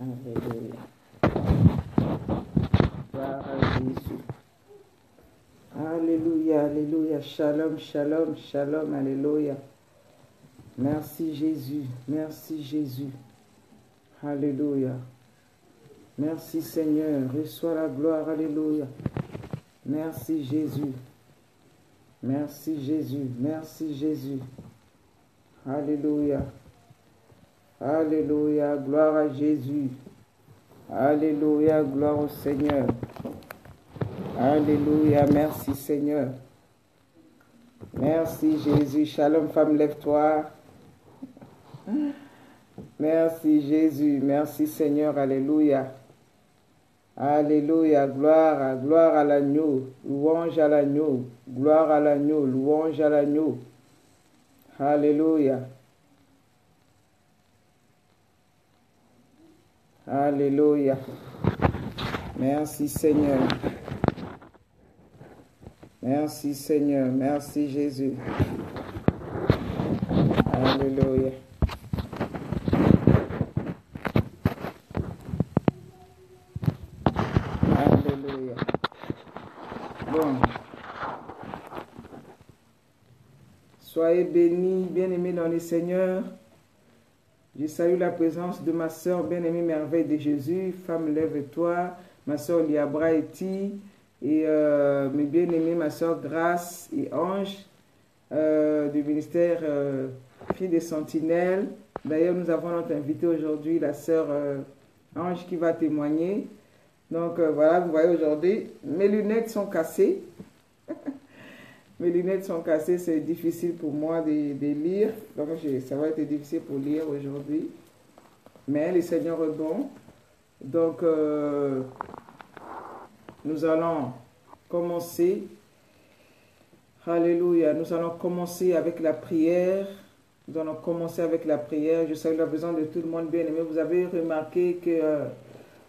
Alléluia. Gloire à Jésus. Alléluia, alléluia. Shalom, shalom, shalom, alléluia. Merci Jésus, merci Jésus. Alléluia. Merci Seigneur, reçois la gloire, alléluia. Merci Jésus. Merci Jésus, merci Jésus. Alléluia. Alléluia, gloire à Jésus. Alléluia, gloire au Seigneur. Alléluia, merci Seigneur. Merci Jésus. Shalom femme, lève-toi. Merci Jésus, merci Seigneur, alléluia. Alléluia, gloire à l'agneau, louange à l'agneau, gloire à l'agneau, louange à l'agneau. Alléluia. Alléluia. Merci Seigneur. Merci Seigneur, merci Jésus. Alléluia. Alléluia. Bon. Soyez bénis, bien-aimés dans le Seigneur. Je salue la présence de ma soeur bien-aimée Merveille de Jésus. Femme, lève-toi. Ma soeur Liabra Eti. Et mes bien-aimés, ma soeur Grâce et Ange du ministère Fille des Sentinelles. D'ailleurs, nous avons notre invité aujourd'hui, la soeur Ange, qui va témoigner. Donc voilà, vous voyez aujourd'hui, mes lunettes sont cassées. Mes lunettes sont cassées, c'est difficile pour moi de lire. Donc ça va être difficile pour lire aujourd'hui. Mais le Seigneur est bon. Donc nous allons commencer. Alléluia. Nous allons commencer avec la prière. Nous allons commencer avec la prière. Je salue la présence de tout le monde bien aimé. Vous avez remarqué que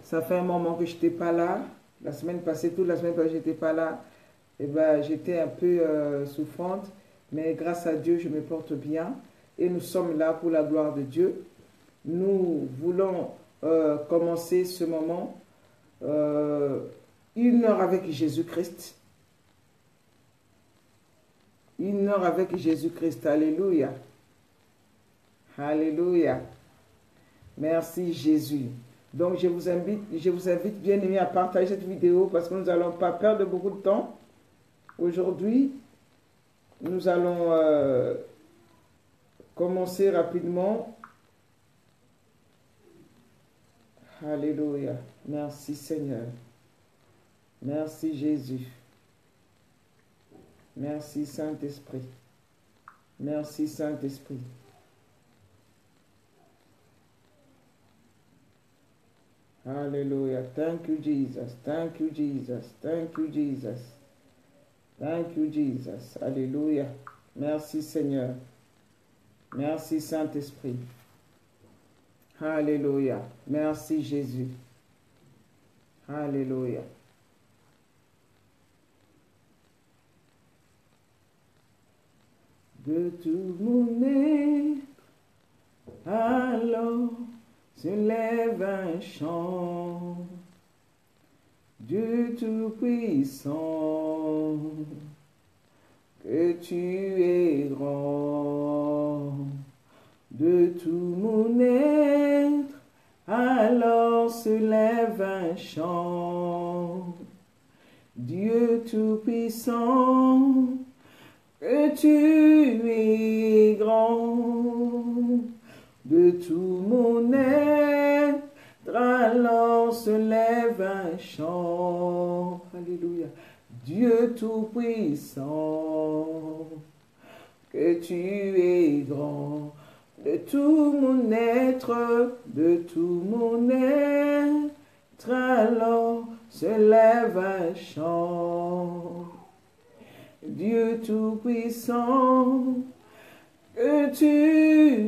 ça fait un moment que je n'étais pas là. La semaine passée, toute la semaine passée, je n'étais pas là. Et ben, j'étais un peu souffrante. Mais grâce à Dieu, je me porte bien. Et nous sommes là pour la gloire de Dieu. Nous voulons commencer ce moment. 1 heure avec Jésus-Christ. 1 heure avec Jésus-Christ. Alléluia. Alléluia. Merci Jésus. Donc je vous invite bien aimé à partager cette vidéo parce que nous n'allons pas perdre beaucoup de temps. Aujourd'hui, nous allons commencer rapidement. Alléluia. Merci Seigneur. Merci Jésus. Merci Saint-Esprit. Merci Saint-Esprit. Hallelujah. Thank you, Jesus. Thank you, Jesus. Thank you, Jesus. Thank you, Jesus. Alléluia. Merci, Seigneur. Merci, Saint-Esprit. Alléluia. Merci, Jésus. Alléluia. De tout mon être, alors se lève un chant, Dieu Tout-Puissant, que tu es grand. De tout mon être, alors se lève un chant, Dieu Tout-Puissant, que tu es grand. De tout mon être, alors se lève un chant. Alléluia. Dieu Tout-Puissant, que tu es grand. De tout mon être, alors se lève un chant. Dieu Tout-Puissant, que tu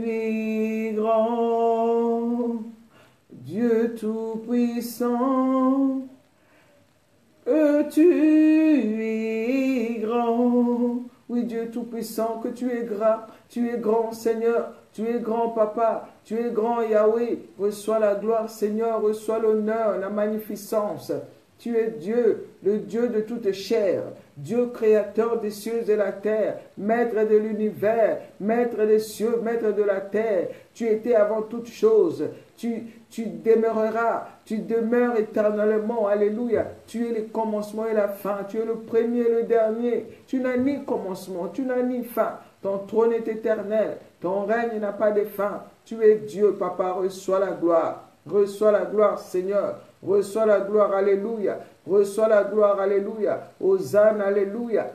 es grand. Dieu Tout-Puissant, que tu es grand. Oui, Dieu Tout-Puissant, que tu es grand, Seigneur. Tu es grand, Papa. Tu es grand, Yahweh. Reçois la gloire, Seigneur. Reçois l'honneur, la magnificence. Tu es Dieu, le Dieu de toute chair, Dieu créateur des cieux et de la terre, maître de l'univers, maître des cieux, maître de la terre. Tu étais avant toute chose. Tu demeureras, tu demeures éternellement. Alléluia. Tu es le commencement et la fin. Tu es le premier et le dernier. Tu n'as ni commencement, tu n'as ni fin. Ton trône est éternel. Ton règne n'a pas de fin. Tu es Dieu, Papa. Reçois la gloire. Reçois la gloire, Seigneur. Reçois la gloire, alléluia. Reçois la gloire, alléluia. Hosanna, alléluia.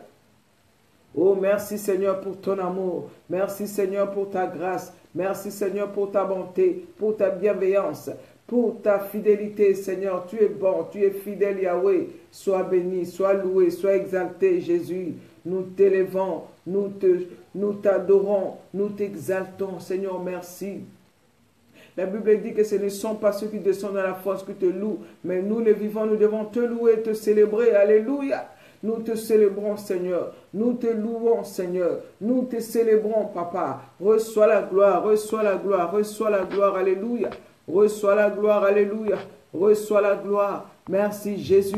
Oh, merci Seigneur pour ton amour. Merci Seigneur pour ta grâce. Merci Seigneur pour ta bonté, pour ta bienveillance, pour ta fidélité, Seigneur. Tu es bon, tu es fidèle, Yahweh. Sois béni, sois loué, sois exalté, Jésus. Nous t'élevons, nous t'adorons, nous t'exaltons, Seigneur, merci. La Bible dit que ce ne sont pas ceux qui descendent dans la force qui te louent, mais nous les vivants, nous devons te louer et te célébrer. Alléluia. Nous te célébrons, Seigneur. Nous te louons, Seigneur. Nous te célébrons, Papa. Reçois la gloire, reçois la gloire, reçois la gloire. Alléluia. Reçois la gloire, alléluia. Reçois la gloire. Merci, Jésus.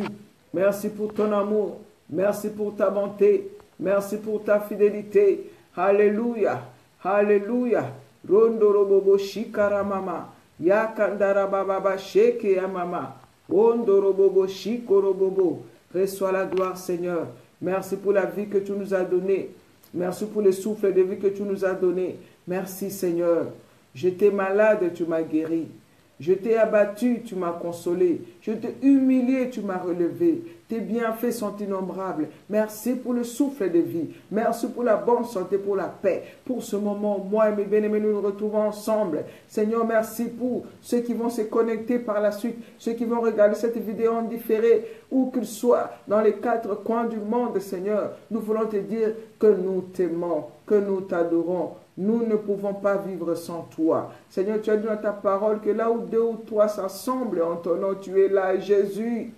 Merci pour ton amour. Merci pour ta bonté. Merci pour ta fidélité. Alléluia. Alléluia. Rondorobobo shikaramama. Yakandarababa sheke yamama. Rondorobobo shikorobobo. Reçois la gloire, Seigneur. Merci pour la vie que tu nous as donnée. Merci pour le souffle de vie que tu nous as donné. Merci, Seigneur. J'étais malade, tu m'as guéri. Je t'ai abattu, tu m'as consolé. Je t'ai humilié, tu m'as relevé. Tes bienfaits sont innombrables. Merci pour le souffle de vie. Merci pour la bonne santé, pour la paix. Pour ce moment, moi et mes bien-aimés, nous nous retrouvons ensemble. Seigneur, merci pour ceux qui vont se connecter par la suite, ceux qui vont regarder cette vidéo en différé, où qu'ils soient, dans les quatre coins du monde, Seigneur. Nous voulons te dire que nous t'aimons, que nous t'adorons. Nous ne pouvons pas vivre sans toi. Seigneur, tu as dit dans ta parole que là où deux ou trois s'assemblent en ton nom, tu es là, Jésus.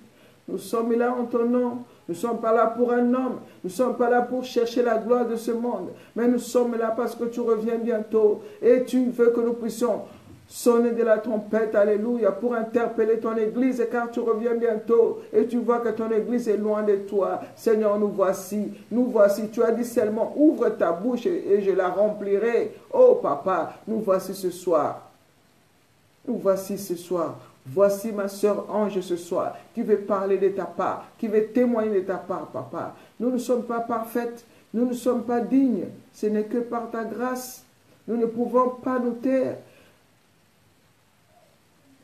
Nous sommes là en ton nom. Nous ne sommes pas là pour un homme. Nous ne sommes pas là pour chercher la gloire de ce monde. Mais nous sommes là parce que tu reviens bientôt. Et tu veux que nous puissions sonner de la trompette, alléluia, pour interpeller ton église, car tu reviens bientôt, et tu vois que ton église est loin de toi. Seigneur, nous voici, tu as dit seulement, ouvre ta bouche et je la remplirai. Oh papa, nous voici ce soir, voici ma sœur Ange ce soir, qui veut parler de ta part, qui veut témoigner de ta part, papa. Nous ne sommes pas parfaites, nous ne sommes pas dignes, ce n'est que par ta grâce, nous ne pouvons pas nous taire.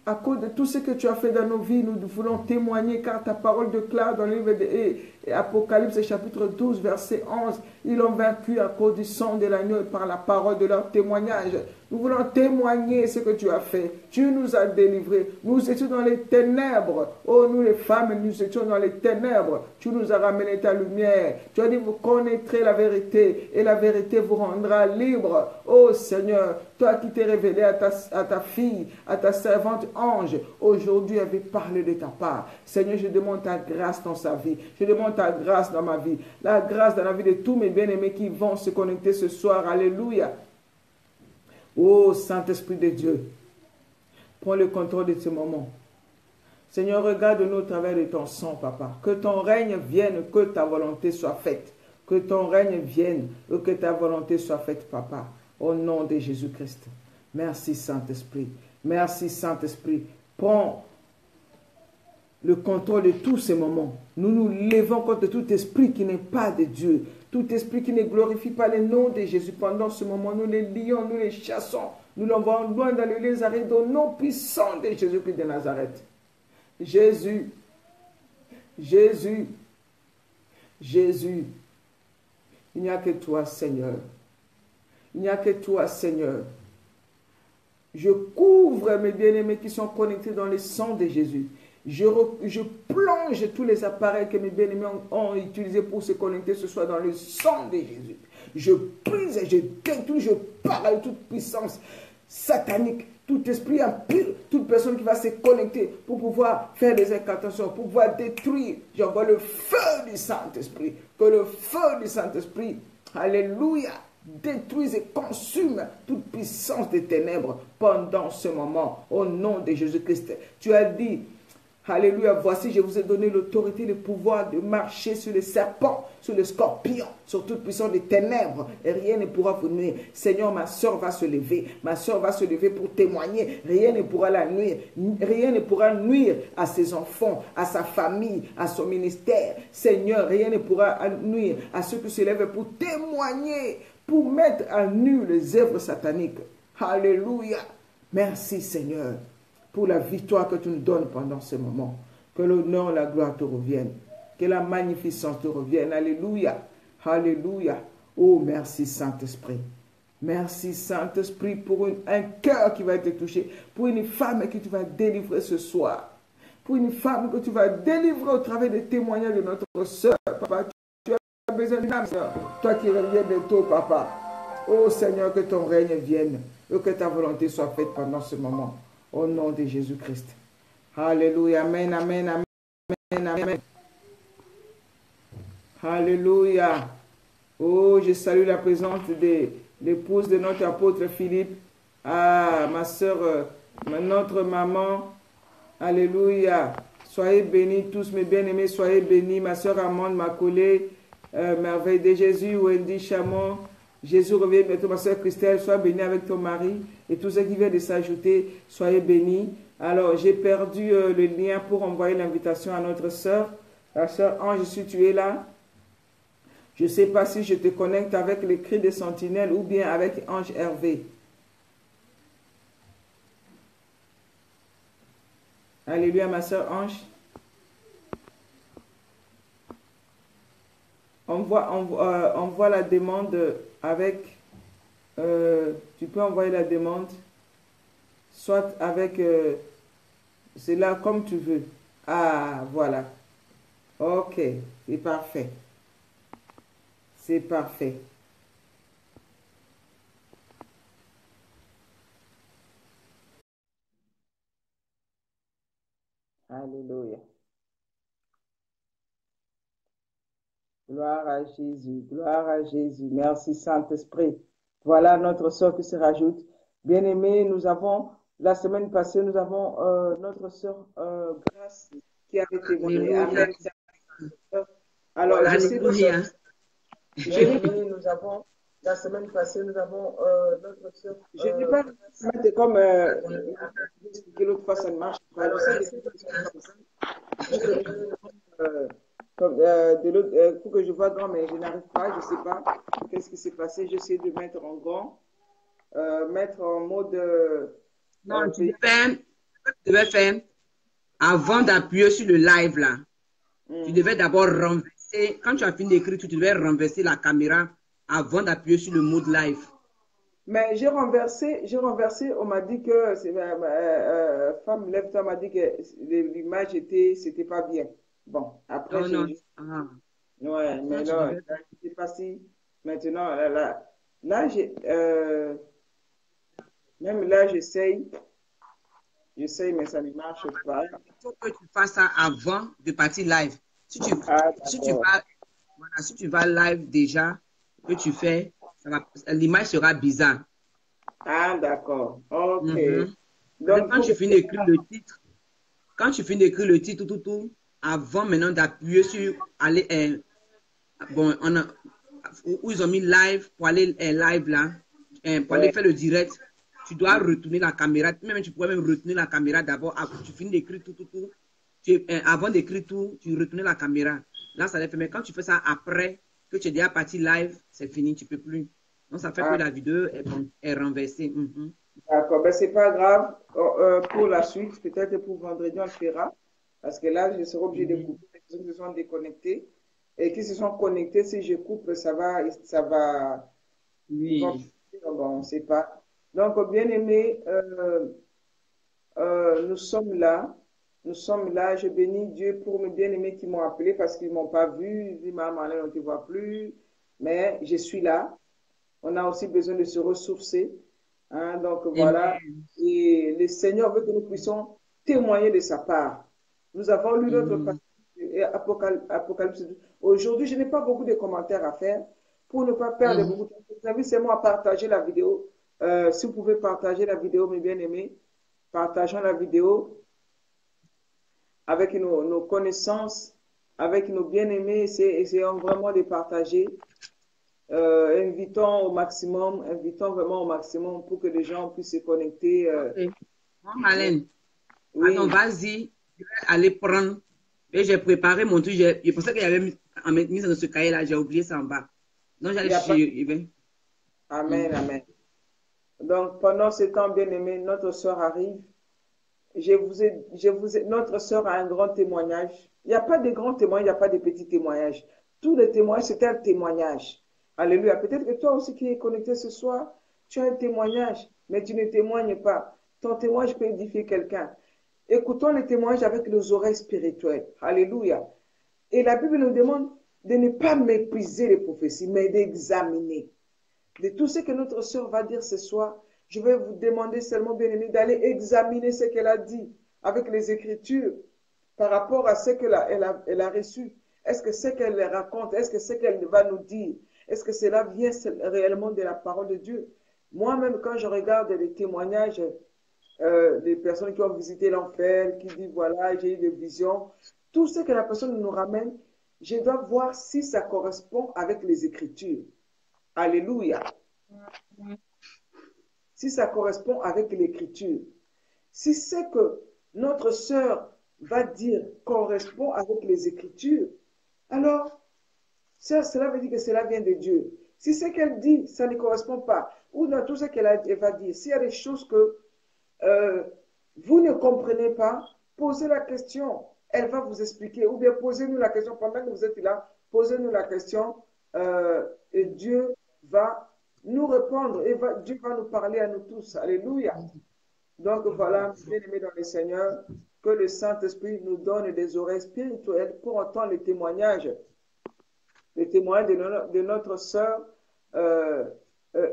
À cause de tout ce que tu as fait dans nos vies, nous voulons témoigner, car ta parole déclare dans le livre de Apocalypse chapitre 12, verset 11, ils l'ont vaincu à cause du sang de l'agneau et par la parole de leur témoignage. Nous voulons témoigner ce que tu as fait. Tu nous as délivrés. Nous étions dans les ténèbres. Oh, nous les femmes, nous étions dans les ténèbres. Tu nous as ramené ta lumière. Tu as dit, vous connaîtrez la vérité et la vérité vous rendra libre. Oh Seigneur, toi qui t'es révélé à ta fille, à ta servante Ange, aujourd'hui elle veut parler de ta part. Seigneur, je demande ta grâce dans sa vie. Je demande ta grâce dans ma vie. La grâce dans la vie de tous mes bien-aimés qui vont se connecter ce soir. Alléluia. Oh Saint-Esprit de Dieu, prends le contrôle de ce moment. Seigneur, regarde-nous au travers de ton sang, Papa. Que ton règne vienne, que ta volonté soit faite. Que ton règne vienne et que ta volonté soit faite, Papa. Au nom de Jésus-Christ. Merci Saint-Esprit. Merci Saint-Esprit. Prends le contrôle de tous ces moments. Nous nous levons contre tout esprit qui n'est pas de Dieu. Tout esprit qui ne glorifie pas le nom de Jésus. Pendant ce moment, nous les lions, nous les chassons. Nous l'envoyons loin dans le Nazareth, au nom puissant de Jésus-Christ de Nazareth. Jésus, Jésus, Jésus. Il n'y a que toi, Seigneur. Il n'y a que toi, Seigneur. Je couvre mes bien-aimés qui sont connectés dans le sang de Jésus. Je plonge tous les appareils que mes bien-aimés ont utilisés pour se connecter ce soir dans le sang de Jésus. Je brise et je détruis, je parle toute puissance satanique, tout esprit impur, toute personne qui va se connecter pour pouvoir faire des incantations, pour pouvoir détruire. J'envoie le feu du Saint-Esprit. Que le feu du Saint-Esprit, alléluia, détruise et consume toute puissance des ténèbres pendant ce moment. Au nom de Jésus-Christ. Tu as dit, alléluia, voici, je vous ai donné l'autorité et le pouvoir de marcher sur les serpents, sur les scorpions, sur toute puissance des ténèbres, et rien ne pourra vous nuire. Seigneur, ma soeur va se lever. Ma soeur va se lever pour témoigner. Rien ne pourra la nuire. Rien ne pourra nuire à ses enfants, à sa famille, à son ministère. Seigneur, rien ne pourra nuire à ceux qui se lèvent pour témoigner, pour mettre à nu les œuvres sataniques. Alléluia. Merci, Seigneur, pour la victoire que tu nous donnes pendant ce moment. Que l'honneur et la gloire te reviennent. Que la magnificence te revienne. Alléluia. Alléluia. Oh, merci Saint-Esprit. Merci Saint-Esprit pour un cœur qui va être touché. Pour une femme que tu vas délivrer ce soir. Pour une femme que tu vas délivrer au travers des témoignages de notre soeur. Papa, tu as besoin d'une âme, Seigneur. Toi qui reviens bientôt, Papa. Oh Seigneur, que ton règne vienne. Et que ta volonté soit faite pendant ce moment. Au nom de Jésus-Christ. Alléluia. Amen, amen, amen, amen. Alléluia. Oh, je salue la présence de l'épouse de notre apôtre Philippe. Ah, ma soeur, notre maman. Alléluia. Soyez bénis tous mes bien-aimés. Soyez bénis. Ma soeur Amande, ma collègue. Merveille de Jésus, Wendy Chamon. Jésus revient bientôt, ma soeur Christelle, sois bénie avec ton mari et tous ceux qui viennent de s'ajouter, soyez bénis. Alors, j'ai perdu le lien pour envoyer l'invitation à notre soeur. La soeur Ange, si tu es là, je ne sais pas si je te connecte avec les cris des sentinelles ou bien avec Ange Hervé. Alléluia, ma soeur Ange. On voit la demande avec, tu peux envoyer la demande, soit avec, c'est là comme tu veux. Ah, voilà. Ok, c'est parfait. C'est parfait. Alléluia. Gloire à Jésus, gloire à Jésus. Merci Saint-Esprit. Voilà notre sœur qui se rajoute. Bien-aimés, nous avons, la semaine passée, nous avons notre sœur Grâce qui avait témoigné. Amen. Alors, j'essaie de sortir. Bien-aimés, nous avons, la semaine passée, nous avons notre sœur. Je ne vais pas mettre comme expliqué l'autre fois, ça ne marche pas. De l'autre, pour que je vois grand, mais je n'arrive pas, je ne sais pas qu'est-ce qui s'est passé. J'essaie de mettre en grand, mettre en mode. Non, tu devais faire avant d'appuyer sur le live là. Tu devais d'abord renverser. Quand tu as fini d'écrire, tu devais renverser la caméra avant d'appuyer sur le mode live. Mais j'ai renversé, on m'a dit que, femme, lève-toi, m'a dit que l'image c'était pas bien. Bon, après, Oh, non. Ouais, mais là, je ne sais pas si maintenant, là même là, j'essaye, mais ça ne marche pas. Il faut que tu fasses ça avant de partir live. Si tu vas live déjà, que tu fais, l'image sera bizarre. Ah, d'accord. OK. Donc, quand tu finis d'écrire le titre, tout, avant maintenant d'appuyer sur aller, où ils ont mis live, pour aller live là, pour aller faire le direct, tu dois retourner la caméra. Même tu pourrais même retourner la caméra d'abord. Tu finis d'écrire tout. Avant d'écrire tout, tu retournes la caméra. Là, ça les fait. Mais quand tu fais ça après, que tu es déjà parti live, c'est fini, tu ne peux plus. Donc, ça fait que la vidéo est renversée. D'accord, ben c'est pas grave. Pour la suite, peut-être pour vendredi, on le fera. Parce que là, je serai obligé de couper. Les personnes qui se sont déconnectées et qui se sont connectés, si je coupe, ça va. Ils vont, Oui. bon, on ne sait pas. Donc, bien aimé, nous sommes là. Nous sommes là. Je bénis Dieu pour mes bien-aimés qui m'ont appelé parce qu'ils ne m'ont pas vu. Ils disent, maman, on ne te voit plus. Mais je suis là. On a aussi besoin de se ressourcer. Hein, donc voilà. Et le Seigneur veut que nous puissions témoigner de sa part. Nous avons lu notre passage Apocalypse. Aujourd'hui, je n'ai pas beaucoup de commentaires à faire pour ne pas perdre beaucoup de temps. Je vous invite seulement à partager la vidéo. Si vous pouvez partager la vidéo, mes bien-aimés, partageons la vidéo avec nos connaissances, avec nos bien-aimés, essayons vraiment de partager. Invitons vraiment au maximum pour que les gens puissent se connecter. Ok. Bon, Marlène, Oui, attends, vas-y, je vais aller prendre. Et j'ai préparé mon truc. Je pensais qu'il y avait mis dans ce cahier-là, j'ai oublié ça en bas. Donc, il j'allais n'y a pas. chez. Amen, amen. Donc, pendant ce temps, bien-aimé, notre sœur arrive. Notre sœur a un grand témoignage. Il n'y a pas de grands témoignages, il n'y a pas de petits témoignages. Tous les témoignages, c'est un témoignage. Alléluia. Peut-être que toi aussi qui es connecté ce soir, tu as un témoignage, mais tu ne témoignes pas. Ton témoignage peut édifier quelqu'un. Écoutons les témoignages avec nos oreilles spirituelles. Alléluia. Et la Bible nous demande de ne pas mépriser les prophéties, mais d'examiner. De tout ce que notre sœur va dire ce soir, je vais vous demander seulement, bien-aimé, d'aller examiner ce qu'elle a dit avec les Écritures par rapport à ce qu'elle a reçu. Est-ce que ce qu'elle raconte, est-ce que ce qu'elle va nous dire, est-ce que cela vient réellement de la parole de Dieu? Moi-même, quand je regarde les témoignages des personnes qui ont visité l'enfer, qui disent, voilà, j'ai eu des visions, tout ce que la personne nous ramène, je dois voir si ça correspond avec les Écritures. Alléluia. Si ça correspond avec l'écriture. Si c'est que notre sœur va dire correspond avec les écritures, alors cela veut dire que cela vient de Dieu. Si ce qu'elle dit, ça ne correspond pas, ou dans tout ce qu'elle va dire, s'il y a des choses que vous ne comprenez pas, posez la question. Elle va vous expliquer. Ou bien posez-nous la question pendant que vous êtes là. Posez-nous la question et Dieu va nous répondre et Dieu va nous parler à nous tous. Alléluia. Donc voilà, bien-aimés dans le Seigneur, que le Saint-Esprit nous donne des oreilles spirituelles pour entendre les témoignages de notre sœur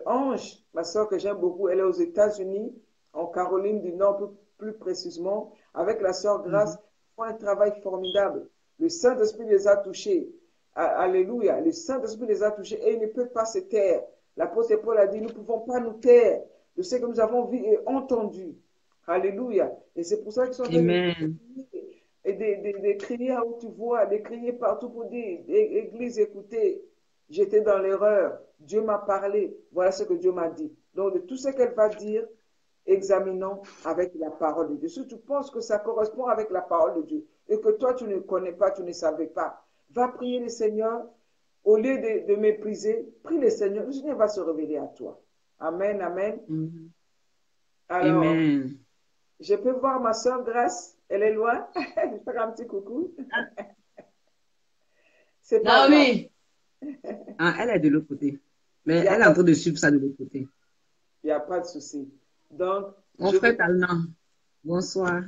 Ange, ma sœur que j'aime beaucoup. Elle est aux États-Unis, en Caroline du Nord, plus précisément, avec la sœur Grâce, font un travail formidable. Le Saint-Esprit les a touchés. Alléluia. Le Saint-Esprit les a touchés et il ne peut pas se taire. L'apôtre Paul a dit, nous ne pouvons pas nous taire de ce que nous avons vu et entendu. Alléluia. Et c'est pour ça qu'ils sont en train de crier à où tu vois, de crier partout pour dire, Église, écoutez, j'étais dans l'erreur. Dieu m'a parlé. Voilà ce que Dieu m'a dit. Donc, de tout ce qu'elle va dire, examinons avec la parole de Dieu. Si tu penses que ça correspond avec la parole de Dieu et que toi, tu ne connais pas, tu ne savais pas, va prier le Seigneur. Au lieu de mépriser, prie le Seigneur. Le Seigneur va se révéler à toi. Amen, amen. Alors, Amen. je peux voir ma soeur Grâce. Elle est loin. Je vais faire un petit coucou. C'est pas grave. Oui. Ah, elle est de l'autre côté. Mais elle est en train de suivre ça de l'autre côté. Il n'y a pas de souci. Donc, mon frère Talna, bonsoir.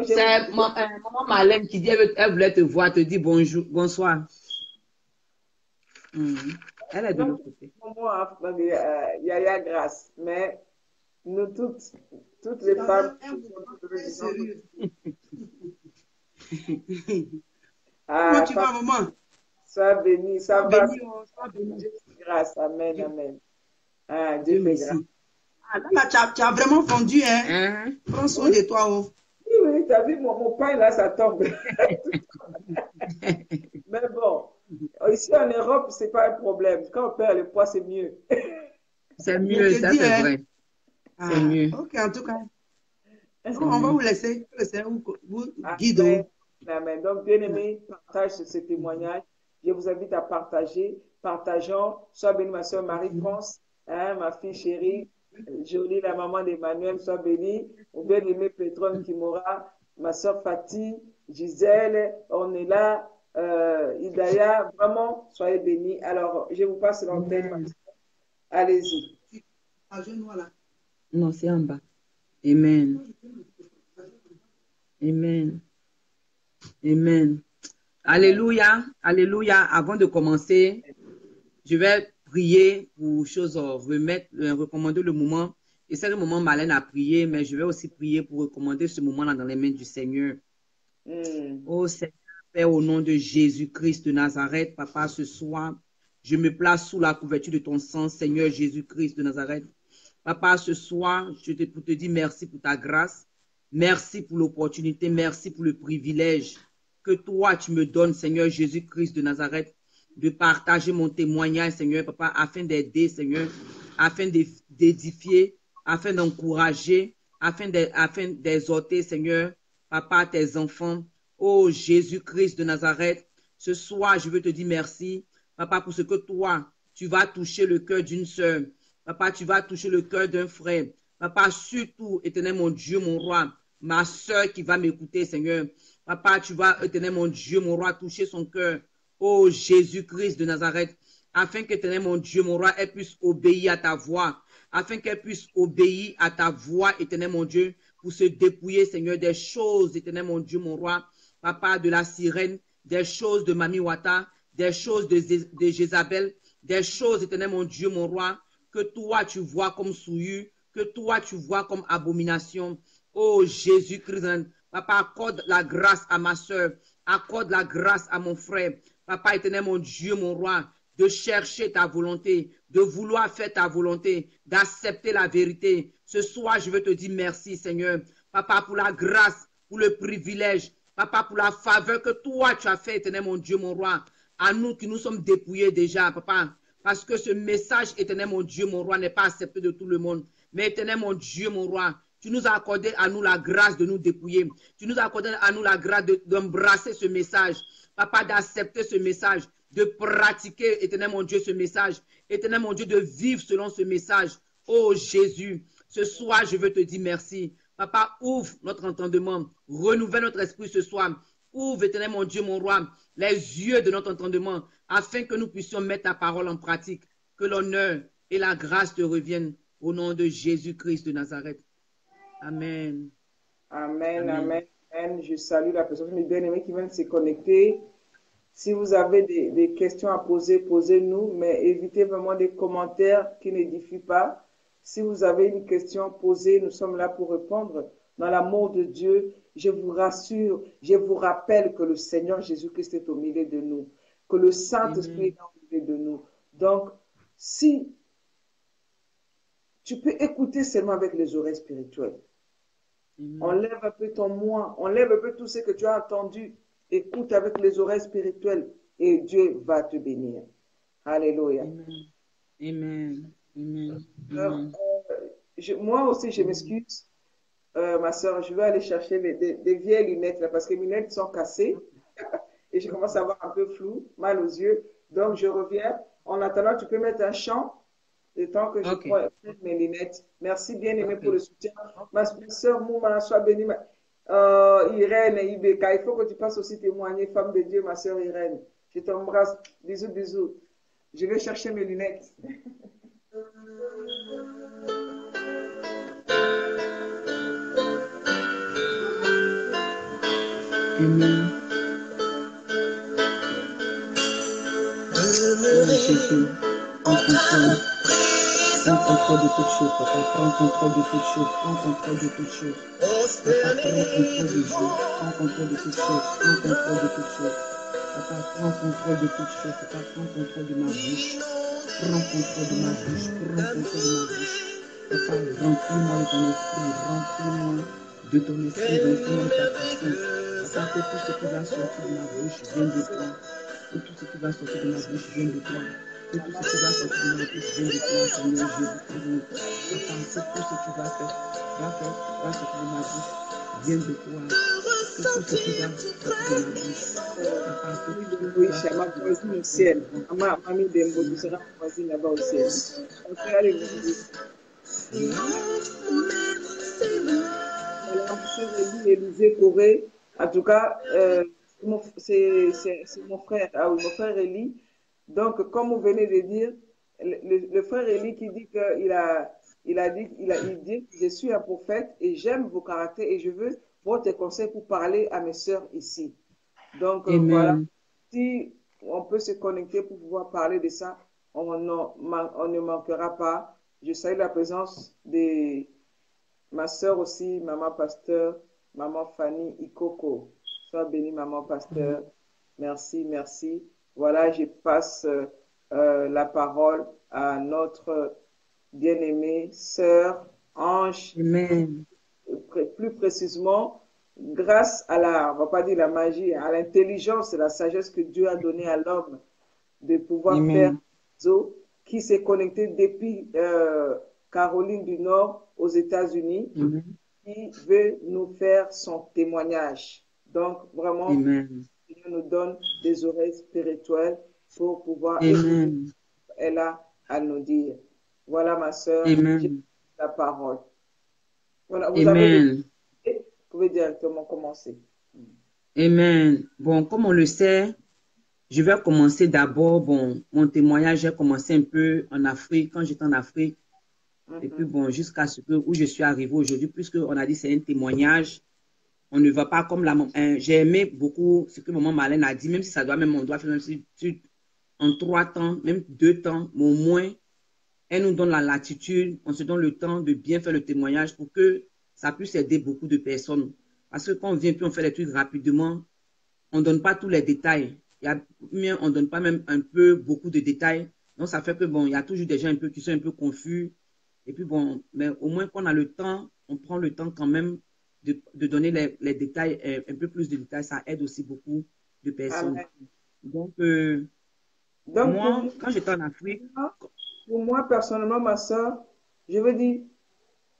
C'est maman Marlène qui dit elle voulait te voir, te dit bonjour, bonsoir. Elle est de l'autre côté. Moi, il y a Grâce, mais nous toutes les femmes. Comment tu vas, maman? Sois béni, ça va. Dieu fait grâce, amen, amen. Ah, Dieu fait grâce. Ah, là, tu as vraiment fondu, hein? Prends soin de toi, oh. Oui, tu as vu, mon pain, là, ça tombe. Mais bon, ici en Europe, ce n'est pas un problème. Quand on perd le poids, c'est mieux. C'est mieux, ça c'est vrai. C'est mieux. Ok, en tout cas. On va vous laisser vous guider. Amen. Donc, bien aimé, partage ce témoignage. Je vous invite à partager. Partageons. Sois bénie, ma soeur Marie-France, ma fille chérie. Jolie, la maman d'Emmanuel, sois bénie. Ou bien aimé Pétron Kimora, ma soeur Fatih, Gisèle, Ornella, Idaya. Vraiment, soyez bénis. Alors, je vous passe l'antenne. Allez-y. Non, c'est en bas. Amen. Amen. Amen. Alléluia. Alléluia. Avant de commencer, je vais prier pour choses, recommander le moment. Et c'est le moment Marlène a prié, mais je vais aussi prier pour recommander ce moment-là dans les mains du Seigneur. Oh Seigneur, Père, au nom de Jésus-Christ de Nazareth, Papa, ce soir, je me place sous la couverture de ton sang, Seigneur Jésus-Christ de Nazareth. Papa, ce soir, je te dis merci pour ta grâce, merci pour l'opportunité, merci pour le privilège que toi, tu me donnes, Seigneur Jésus-Christ de Nazareth, de partager mon témoignage, Seigneur, Papa, afin d'aider, Seigneur, afin d'édifier, afin d'encourager, afin d'exhorter, Seigneur, Papa, tes enfants. Oh Jésus-Christ de Nazareth, ce soir, je veux te dire merci, Papa, pour ce que toi, tu vas toucher le cœur d'une sœur. Papa, tu vas toucher le cœur d'un frère. Papa, surtout, éternel mon Dieu, mon roi, ma sœur qui va m'écouter, Seigneur. Papa, tu vas, éternel mon Dieu, mon roi, toucher son cœur. Oh Jésus-Christ de Nazareth, afin qu'éternel mon Dieu, mon roi, elle puisse obéir à ta voix. Afin qu'elle puisse obéir à ta voix, éternel mon Dieu, pour se dépouiller, Seigneur, des choses, éternel mon Dieu, mon roi. Papa, de la sirène, des choses de Mami Wata, des choses de Jézabel, des choses, éternel mon Dieu, mon roi, que toi tu vois comme souillure, que toi tu vois comme abomination. Oh Jésus-Christ, Papa, accorde la grâce à ma soeur, accorde la grâce à mon frère. Papa, éternel mon Dieu, mon roi, de chercher ta volonté, de vouloir faire ta volonté, d'accepter la vérité. Ce soir, je veux te dire merci, Seigneur. Papa, pour la grâce, pour le privilège, Papa, pour la faveur que toi tu as fait, éternel mon Dieu, mon roi, à nous qui nous sommes dépouillés déjà, Papa. Parce que ce message, éternel mon Dieu, mon roi, n'est pas accepté de tout le monde. Mais éternel mon Dieu, mon roi, tu nous as accordé à nous la grâce de nous dépouiller. Tu nous as accordé à nous la grâce d'embrasser ce message. Papa, d'accepter ce message, de pratiquer, éternel mon Dieu, ce message. Éternel mon Dieu, de vivre selon ce message. Oh Jésus, ce soir, je veux te dire merci. Papa, ouvre notre entendement, renouvelle notre esprit ce soir. Ouvre, éternel mon Dieu, mon roi, les yeux de notre entendement, afin que nous puissions mettre ta parole en pratique. Que l'honneur et la grâce te reviennent au nom de Jésus-Christ de Nazareth. Amen. Amen, amen, amen. Je salue la personne, mes bien-aimés qui viennent se connecter. Si vous avez des questions à poser, posez-nous, mais évitez vraiment des commentaires qui n'édifient pas. Si vous avez une question, posée, nous sommes là pour répondre. Dans l'amour de Dieu, je vous rassure, je vous rappelle que le Seigneur Jésus-Christ est au milieu de nous, que le Saint-Esprit est au milieu de nous. Donc, si tu peux écouter seulement avec les oreilles spirituelles, enlève un peu ton moi, enlève un peu tout ce que tu as entendu, écoute avec les oreilles spirituelles et Dieu va te bénir. Alléluia. Amen. Amen. Alors, moi aussi, je m'excuse, ma soeur, je vais aller chercher des vieilles lunettes là, parce que mes lunettes sont cassées et je commence à avoir un peu flou, mal aux yeux. Donc, je reviens. En attendant, tu peux mettre un chant le temps que je prends mes lunettes. Merci bien aimé pour le soutien. Ma soeur Mouma, sois bénie. Irène et Ibeka, il faut que tu passes aussi témoigner, femme de Dieu, ma soeur Irène. Je t'embrasse. Bisous, bisous. Je vais chercher mes lunettes. Amen. Jésus, prends contrôle. Prends contrôle de toutes choses, papa. Prends contrôle de toutes choses. Prends contrôle de toutes choses. Papa, prends contrôle de Dieu. Prends contrôle de toutes choses. Prends contrôle de toutes choses. Papa, prends contrôle de toutes choses. Papa, prends contrôle de ma bouche. Prends contrôle de ma bouche. Prends contrôle de ma bouche. Papa, remplis-moi de ton esprit. Remplis-moi de ton esprit. Remplis-moi de ta puissance. Papa, que tout ce qui va sortir de ma bouche vienne de toi. Que tout ce qui va sortir de ma bouche vienne de toi. Que tout ce qui va sortir de ma bouche vienne de toi, Seigneur Jésus-Christ. Papa, que tout ce qui va sortir de ma bouche vienne de toi. Que tout ce qui va sortir de ma bouche, papa, que tout ce qui Oui, va sortir ma de voisine ma au ciel. bouche. Mamie Dembo, tu seras ma voisine là-bas au ciel. Ok, allez, vous. Voilà, ma soeur Élisée Corée. En tout cas, c'est mon frère. Ah oui, mon frère Élie. Donc, comme vous venez de dire, le frère Élie qui dit il dit, je suis un prophète et j'aime vos caractères et je veux votre conseil pour parler à mes sœurs ici. Donc, voilà. Si on peut se connecter pour pouvoir parler de ça, on ne manquera pas. Je salue la présence de ma sœur aussi, maman pasteur, maman Fanny Ikoko. Sois bénie, maman pasteur. Merci, merci. Voilà, je passe la parole à notre bien-aimée sœur Ange, Amen. plus précisément, grâce à la, on va pas dire la magie, à l'intelligence et la sagesse que Dieu a donnée à l'homme de pouvoir faire Amen. réseau, qui s'est connecté depuis Caroline du Nord aux États-Unis, Amen. qui veut nous faire son témoignage. Donc, vraiment, Amen. Dieu nous donne des oreilles spirituelles pour pouvoir écouter Amen. ce qu'elle a à nous dire. Voilà, ma sœur, j'ai Amen. la parole. Voilà, vous avez le Amen. vous pouvez directement commencer. Amen. Bon, comme on le sait, je vais commencer d'abord, bon, mon témoignage, j'ai commencé un peu en Afrique, quand j'étais en Afrique, et puis Mhm. bon, jusqu'à ce que, où je suis arrivé aujourd'hui, puisqu'on a dit c'est un témoignage, on ne va pas comme la, j'ai aimé beaucoup ce que maman Marlène a dit, même si ça doit, même on doit faire, même si en 3 temps, même 2 temps, mais au moins, elle nous donne la latitude, on se donne le temps de bien faire le témoignage pour que ça puisse aider beaucoup de personnes. Parce que quand on vient puis on fait les trucs rapidement, on ne donne pas tous les détails. On ne donne pas même un peu beaucoup de détails. Donc, ça fait que, bon, il y a toujours des gens un peu qui sont un peu confus. Et puis, bon, mais au moins qu'on a le temps, on prend le temps quand même de donner les détails, un peu plus de détails. Ça aide aussi beaucoup de personnes. Amen. Donc, Donc, moi, quand j'étais en Afrique, pour moi, personnellement, ma soeur, je veux dire,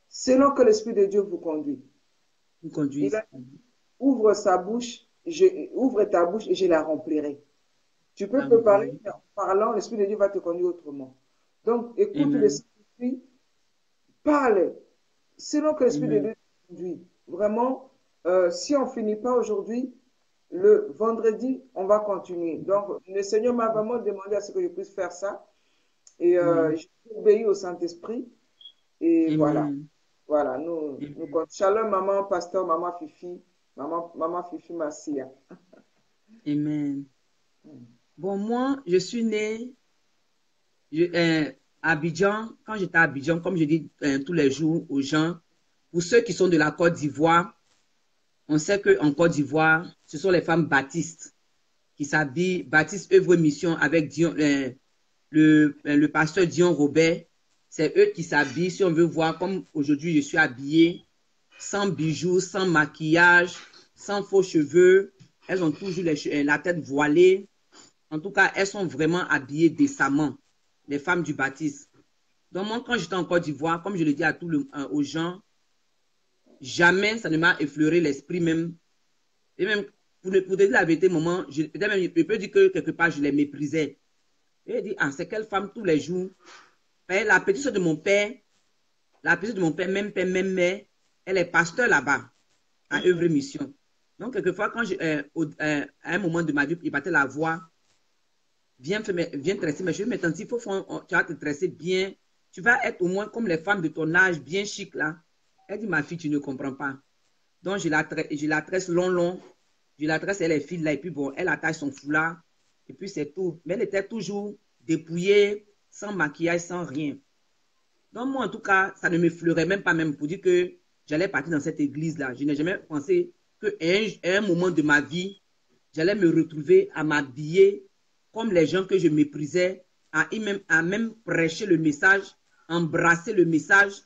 selon que l'Esprit de Dieu vous conduit. nous Il conduisent. a dit, ouvre sa bouche, ouvre ta bouche et je la remplirai. Tu peux préparer, Oui. mais en parlant, l'Esprit de Dieu va te conduire autrement. Donc, écoute le Amen. Saint-Esprit, parle, selon que l'Esprit de Amen. Dieu te conduit. Vraiment, si on ne finit pas aujourd'hui, le vendredi, on va continuer. Donc, le Seigneur m'a vraiment demandé à ce que je puisse faire ça. Et Oui. j'ai obéi au Saint-Esprit. Et voilà. Amen. Voilà, Amen. Shalom, maman, pasteur, maman Fifi, maman Fifi Massia. Amen. Bon, moi, je suis née à Abidjan. Quand j'étais à Abidjan, comme je dis tous les jours aux gens, pour ceux qui sont de la Côte d'Ivoire, on sait qu'en Côte d'Ivoire, ce sont les femmes baptistes qui s'habillent, Baptiste œuvre mission avec Dion, le pasteur Dion Robert. C'est eux qui s'habillent. Si on veut voir, comme aujourd'hui, je suis habillée, sans bijoux, sans maquillage, sans faux cheveux. Elles ont toujours la tête voilée. En tout cas, elles sont vraiment habillées décemment, les femmes du baptiste. Donc, moi, quand j'étais en Côte d'Ivoire, comme je le dis aux gens, jamais ça ne m'a effleuré l'esprit même. Et même, pour te dire la vérité, maman, je peux dire que quelque part, je les méprisais. Et je dis, ah, c'est quelle femme tous les jours? La petite soeur de mon père, même père, même mère, elle est pasteur là-bas, à œuvre mission. Donc, quelquefois, à un moment de ma vie, il battait la voix, viens tresser. Mais je dis, mais tante, tu vas te tresser bien. Tu vas être au moins comme les femmes de ton âge, bien chic là. Elle dit, ma fille, tu ne comprends pas. Donc, je la tresse long. Je la tresse, elle est fille là. Et puis, bon, elle attache son foulard. Et puis, c'est tout. Mais elle était toujours dépouillée, sans maquillage, sans rien. Donc, moi, en tout cas, ça ne me fleurait même pas même pour dire que j'allais partir dans cette église-là. Je n'ai jamais pensé qu'à un moment de ma vie, j'allais me retrouver à m'habiller comme les gens que je méprisais, à même prêcher le message, embrasser le message,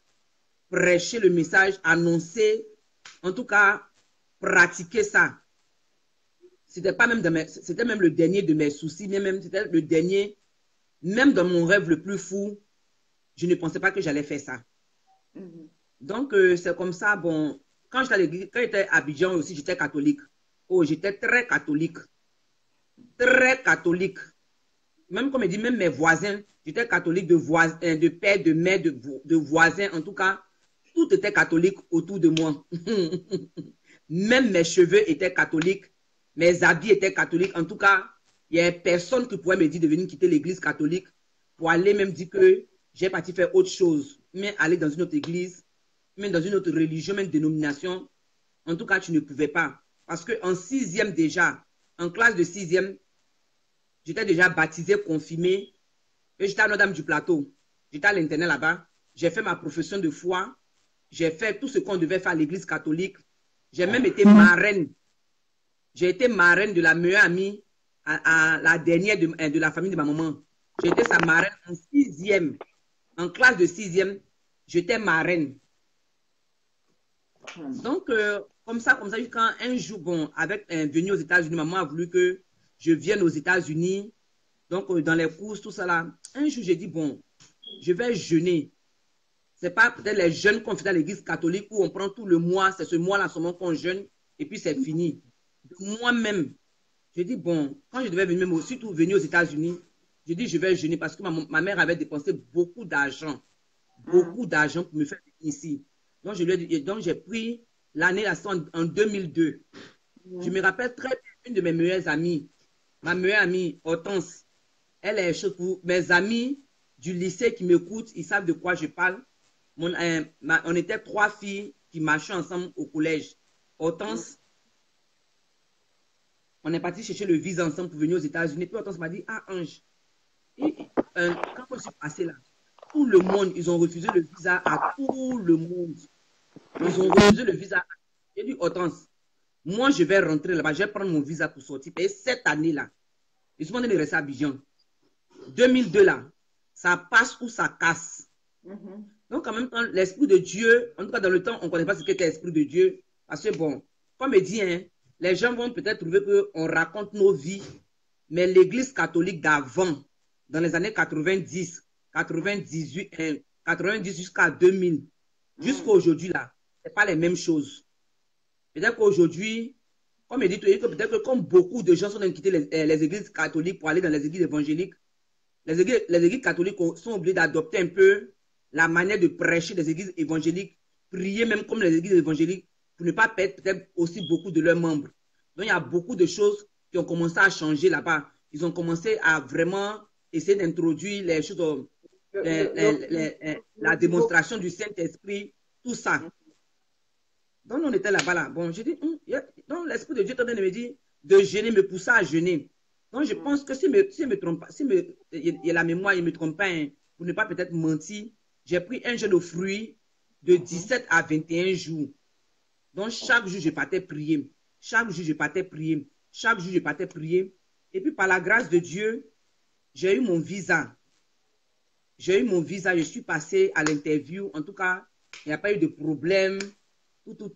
prêcher le message, annoncer, en tout cas, pratiquer ça. C'était même le dernier de mes soucis, mais même c'était le dernier, même dans mon rêve le plus fou, je ne pensais pas que j'allais faire ça. Donc, c'est comme ça, bon, quand j'étais à Abidjan aussi, j'étais catholique. Oh, j'étais très catholique. Très catholique. Même comme je dis, même mes voisins, j'étais catholique de père, de mère, de voisins. En tout cas, tout était catholique autour de moi. Même mes cheveux étaient catholiques. Mes habits étaient catholiques. En tout cas, il n'y a personne qui pouvait me dire de venir quitter l'église catholique pour aller même dire que j'ai parti faire autre chose. Mais aller dans une autre église, même dans une autre religion, même dénomination. En tout cas, tu ne pouvais pas. Parce qu'en 6e déjà, en classe de 6e, j'étais déjà baptisé, confirmé. Et j'étais à Notre-Dame du Plateau. J'étais à l'internat là-bas. J'ai fait ma profession de foi. J'ai fait tout ce qu'on devait faire à l'église catholique. J'ai même été marraine. J'ai été marraine de la meilleure amie à la dernière de la famille de ma maman. J'étais sa marraine en 6e. En classe de 6e, j'étais marraine. Donc, comme ça, quand un jour, bon, avec venu aux États-Unis, maman a voulu que je vienne aux États-Unis. Donc, dans les courses, tout ça là. Un jour, j'ai dit, bon, je vais jeûner. C'est pas peut-être les jeunes qu'on fait dans l'église catholique où on prend tout le mois, c'est ce mois-là seulement qu'on jeûne et puis c'est fini. Moi-même, j'ai dit, bon, quand je devais venir, même surtout venir aux États-Unis, j'ai dit, je vais jeûner parce que ma mère avait dépensé beaucoup d'argent pour me faire venir ici. Donc, j'ai pris l'année en 2002. Je me rappelle très bien une de mes meilleures amies, ma meilleure amie, Hortense. Elle est chose pour mes amis du lycée qui m'écoutent, ils savent de quoi je parle. On était 3 filles qui marchaient ensemble au collège. Hortense, on est parti chercher le visa ensemble pour venir aux États-Unis. Puis Hortense m'a dit, ah Ange, quand je suis passée là, tout le monde, ils ont refusé le visa à tout le monde. Ils ont refusé le visa. J'ai dit, Hortense, moi je vais rentrer là-bas, je vais prendre mon visa pour sortir. Et cette année-là, ils sont en train de rester à Abidjan. 2002 là, ça passe ou ça casse. Donc, en même temps, l'Esprit de Dieu, en tout cas dans le temps, on ne connaît pas ce qu'était l'Esprit de Dieu. Parce que, bon, comme il dit, hein, les gens vont peut-être trouver qu'on raconte nos vies, mais l'Église catholique d'avant, dans les années 90, 98, 90 jusqu'à 2000, jusqu'à aujourd'hui, là, ce n'est pas les mêmes choses. Peut-être qu'aujourd'hui, comme il dit, peut-être que comme beaucoup de gens sont en quitter les églises catholiques pour aller dans les églises évangéliques, les églises catholiques sont obligées d'adopter un peu la manière de prêcher des églises évangéliques, prier même comme les églises évangéliques pour ne pas perdre peut-être aussi beaucoup de leurs membres. Donc, il y a beaucoup de choses qui ont commencé à changer là-bas. Ils ont commencé à vraiment essayer d'introduire les choses, la démonstration du Saint-Esprit, tout ça. Donc, on était là-bas. Là. Bon, j'ai dit, donc l'Esprit de Dieu est en train de me dire de jeûner, me pousser à jeûner. Donc, je pense que si me trompe pas, il y a la mémoire, il ne me trompe pas, hein, pour ne pas peut-être mentir, j'ai pris un jeûne de fruits de 17 à 21 jours. Donc, chaque jour, je partais prier. Chaque jour, je partais prier. Chaque jour, je partais prier. Et puis, par la grâce de Dieu, j'ai eu mon visa. J'ai eu mon visa, je suis passé à l'interview. En tout cas, il n'y a pas eu de problème. Tout.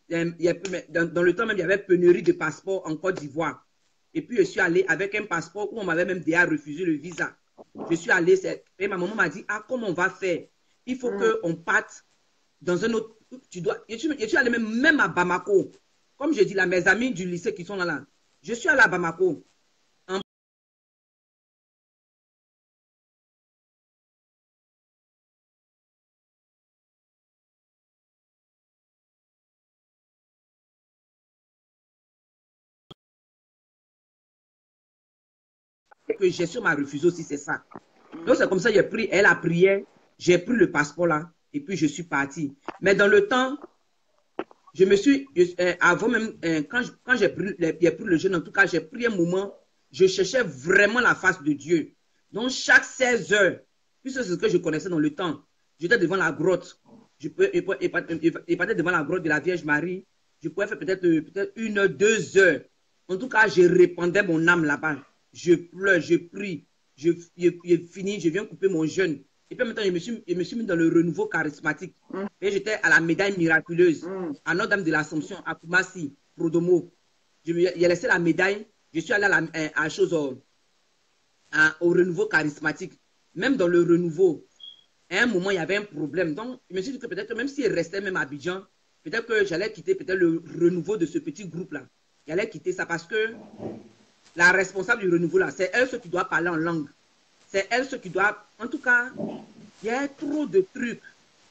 Dans le temps même, il y avait pénurie de passeports en Côte d'Ivoire. Et puis, je suis allé avec un passeport où on m'avait même déjà refusé le visa. Je suis allé, et ma maman m'a dit, ah, comment on va faire? Il faut qu'on parte dans un autre... Je suis allé même à Bamako. Comme je dis là, mes amis du lycée qui sont là, je suis allé à Bamako. Que gestion m'a refusé aussi, c'est ça. Donc, c'est comme ça, elle a prié, j'ai pris le passeport là, et puis je suis parti. Mais dans le temps, avant même, quand j'ai pris le jeûne, en tout cas, j'ai pris un moment, je cherchais vraiment la face de Dieu. Donc, chaque 16 heures, puisque c'est ce que je connaissais dans le temps, j'étais devant la grotte. Je partais devant la grotte de la Vierge Marie. Je pouvais faire peut-être 1 heure, 2 heures. En tout cas, je répandais mon âme là-bas. Je pleure, je prie. Je finis, je viens couper mon jeûne. Et puis en même temps, je me suis mis dans le renouveau charismatique. Et j'étais à la médaille miraculeuse, à Notre-Dame de l'Assomption, à Koumassi, Prodomo. J'ai laissé la médaille. Je suis allé au renouveau charismatique. Même dans le renouveau, à un moment, il y avait un problème. Donc, je me suis dit que peut-être que même s'il restait même à Abidjan, peut-être que j'allais quitter peut-être le renouveau de ce petit groupe-là. J'allais quitter ça parce que la responsable du renouveau, là, c'est elle ce qui doit parler en langue. C'est elle ce qui doit... En tout cas, il y a trop de trucs.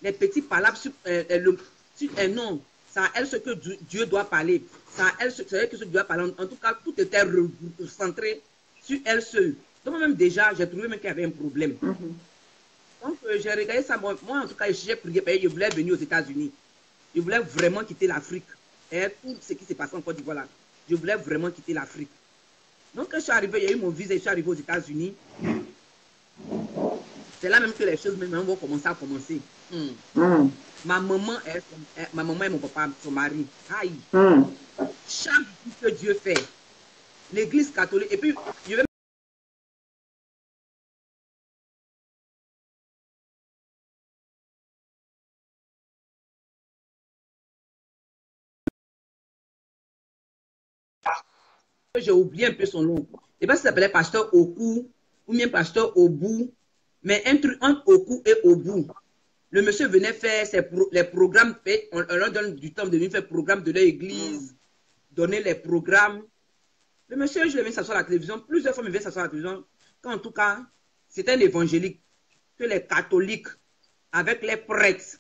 Les petits palabres sur un nom. C'est à elle ce que Dieu doit parler. C'est à elle ce que Dieu doit parler. En tout cas, tout était centré sur elle seule. Donc, même déjà, j'ai trouvé même qu'il y avait un problème. Donc, j'ai regardé ça. Moi, en tout cas, j'ai prié. Je voulais venir aux États-Unis. Je voulais vraiment quitter l'Afrique. Et tout ce qui s'est passé en Côte d'Ivoire là, je voulais vraiment quitter l'Afrique. Donc, quand je suis arrivé, il y a eu mon visa, je suis arrivé aux États-Unis. C'est là même que les choses même vont commencer à commencer. Ma maman et mon papa, son mari, aïe. Chaque jour que Dieu fait, l'église catholique. Et puis, je vais j'ai oublié un peu son nom. Je ne sais pas si ça s'appelait pasteur Oku ou bien pasteur Obu, mais un truc entre Oku et Obu. Le monsieur venait faire les programmes, on leur donne du temps de venir faire programme de leur église, donner les programmes. Le monsieur, je l'ai vu s'asseoir à la télévision, plusieurs fois, il vient s'asseoir à la télévision, qu'en tout cas, c'était un évangélique, que les catholiques, avec les prêtres,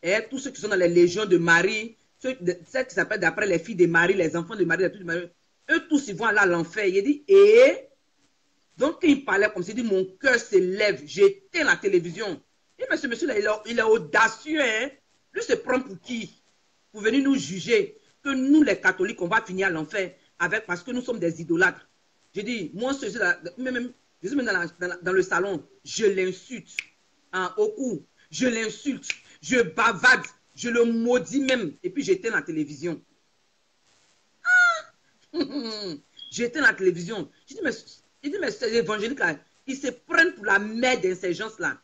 et tous ceux qui sont dans les légions de Marie, ceux qui s'appellent d'après les filles de Marie, les enfants de Marie, les filles de Marie, eux tous, ils vont aller à l'enfer. Il dit, et donc, quand il parlait comme ça, il dit, mon cœur s'élève, j'éteins la télévision. Et mais ce monsieur-là, il est audacieux, hein? Lui se prend pour qui? Pour venir nous juger que nous, les catholiques, on va finir à l'enfer parce que nous sommes des idolâtres. J'ai dit, moi, je suis même dans le salon, je l'insulte au cou, je l'insulte, je bavade, je le maudis même, et puis j'éteins la télévision. J'éteins la télévision. Je dis, mais ces évangéliques-là, ils se prennent pour la mère de ces gens-là.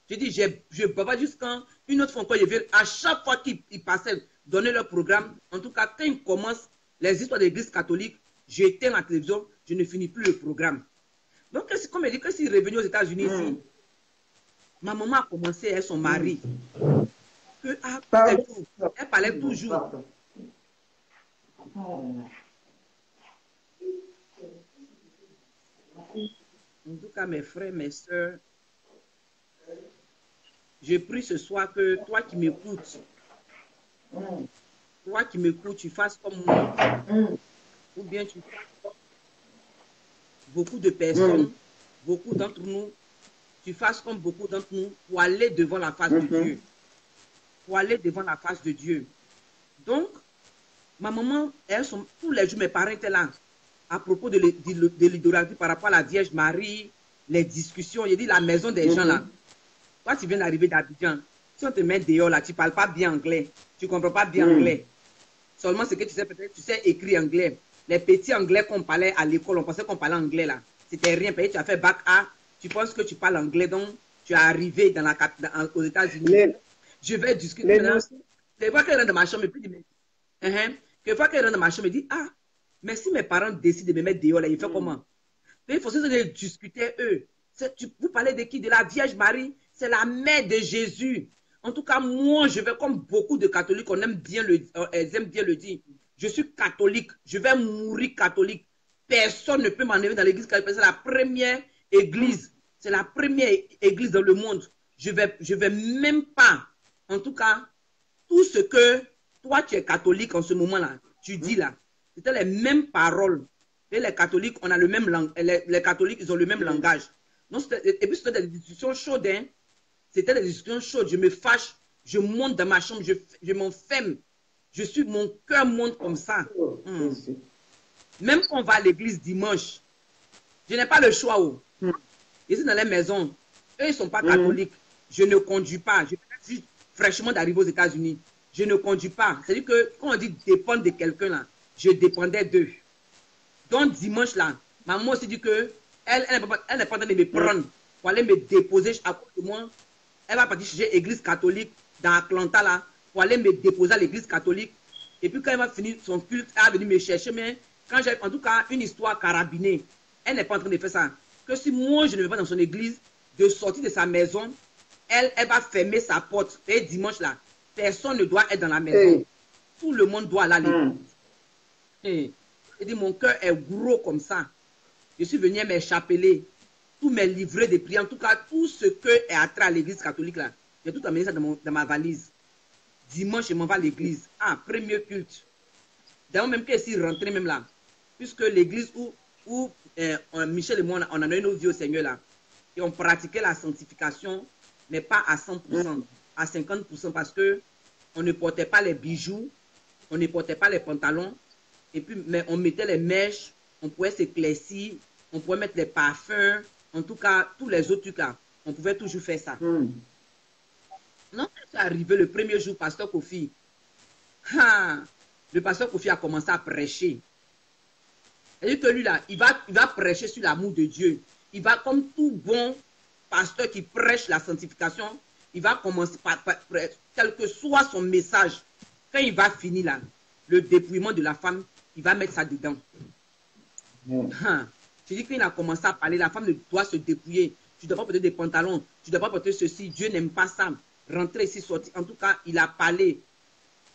Je dis, je bavade jusqu'à une autre fois encore, à chaque fois qu'ils passaient donner leur programme, en tout cas, quand ils commencent les histoires de l'église catholique, j'éteins la télévision, je ne finis plus le programme. Donc, comme elle dit, quand il est revenu aux États-Unis ici, ma maman a commencé avec son mari. Elle parlait toujours. En tout cas, mes frères, mes soeurs, je prie ce soir que toi qui m'écoutes, tu fasses comme moi. Ou bien tu fasses comme beaucoup de personnes, beaucoup d'entre nous, tu fasses comme beaucoup d'entre nous pour aller devant la face de Dieu. Pour aller devant la face de Dieu. Donc, ma maman, tous les jours, mes parents étaient là à propos de l'idolâtrie par rapport à la Vierge Marie, les discussions. Il dit la maison des gens là. Toi, tu viens d'arriver d'Abidjan. Si on te met dehors là, tu ne parles pas bien anglais. Tu ne comprends pas bien anglais. Seulement ce que tu sais, peut-être, tu sais écrire anglais. Les petits anglais qu'on parlait à l'école, on pensait qu'on parlait anglais là. C'était rien. Peut-être tu as fait bac A, tu penses que tu parles anglais, donc tu es arrivé aux États-Unis. Je vais discuter maintenant. Des fois qu'elle rentre dans ma chambre, puis des fois qu'elle rentre dans ma chambre, elle dit, ah, mais si mes parents décident de me mettre dehors là, il fait comment? Il faut se discuter eux. Vous parlez de qui? De la Vierge Marie. C'est la mère de Jésus. En tout cas, moi, je vais comme beaucoup de catholiques, on aime bien le dire. Je suis catholique. Je vais mourir catholique. Personne ne peut m'enlever dans l'église catholique. C'est la première église. C'est la première église dans le monde. Je vais même pas. En tout cas, tout ce que toi, tu es catholique en ce moment-là, tu dis là, c'était les mêmes paroles. Et les catholiques, on a le même langage. Les catholiques, ils ont le même langage. Donc, et puis, c'était des discussions chaudes. Hein? C'était des discussions chaudes. Je me fâche. Je monte dans ma chambre. Je m'enferme. Mon cœur monte comme ça. Même quand on va à l'église dimanche, je n'ai pas le choix. Ici, dans les maisons, eux, ils ne sont pas catholiques. Je ne conduis pas. Je suis fraîchement d'arriver aux États-Unis. Je ne conduis pas. C'est-à-dire que quand on dit dépendre de quelqu'un, là, je dépendais d'eux. Donc, dimanche, là, maman aussi dit que elle n'est pas en train de me prendre pour aller me déposer à côté de moi. Elle va partir chercher l'église catholique dans Atlanta, là, pour aller me déposer à l'église catholique. Et puis, quand elle va finir son culte, elle va venir me chercher. Mais quand j'ai, en tout cas, une histoire carabinée, elle n'est pas en train de faire ça. Que si moi, je ne vais pas dans son église, de sortir de sa maison, elle va fermer sa porte. Et dimanche, là, personne ne doit être dans la maison. Tout le monde doit aller à l'église. Je dis, mon cœur est gros comme ça. Je suis venu m'échappeler. Tous mes livrets de prière, en tout cas, tout ce que est attrait à l'église catholique, là, j'ai tout amené ça dans ma valise. Dimanche, je m'en vais à l'église. Ah, premier culte. D'ailleurs, même que s'il rentrait même là, puisque l'église où Michel et moi, on en a eu nos vies au Seigneur là, et on pratiquait la sanctification, mais pas à 100%, à 50%, parce que on ne portait pas les bijoux, on ne portait pas les pantalons, et puis, mais on mettait les mèches, on pouvait s'éclaircir, on pouvait mettre les parfums, en tout cas, tous les autres trucs là, on pouvait toujours faire ça. Non, c'est arrivé le premier jour, pasteur Kofi. Le pasteur Kofi a commencé à prêcher. C'est-à-dire que lui, là, il va prêcher sur l'amour de Dieu. Il va, comme tout bon pasteur qui prêche la sanctification, il va commencer par quel que soit son message. Quand il va finir là, le dépouillement de la femme, il va mettre ça dedans. Je dis qu'il a commencé à parler, la femme doit se dépouiller. Tu ne dois pas porter des pantalons, tu ne dois pas porter ceci. Dieu n'aime pas ça. Rentrer ici, sortir. En tout cas, il a parlé.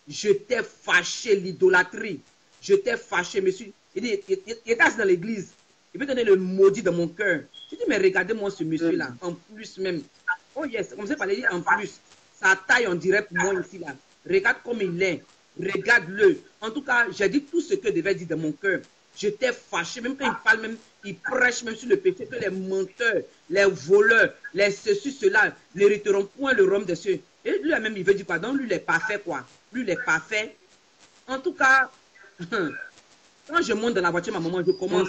Je t'ai fâché, l'idolâtrie. Je t'ai fâché, monsieur. Il était assis dans l'église. Il veut donner le maudit dans mon cœur. Je dis, mais regardez-moi ce monsieur-là. En plus même. Oh yes, comme ça, il fallait dire en plus. Sa taille, on dirait pour moi ici, là. Regarde comme il est. Regarde-le. En tout cas, j'ai dit tout ce que je devais dire dans mon cœur. Je t'ai fâché. Même quand il parle, même, il prêche même sur le péché, que les menteurs, les voleurs, les ceci, cela, n'hériteront point le royaume des cieux. Et lui-même, il veut dire quoi? Donc, lui, il est parfait, quoi. Lui, il est parfait. En tout cas, quand je monte dans la voiture, ma maman, je commence.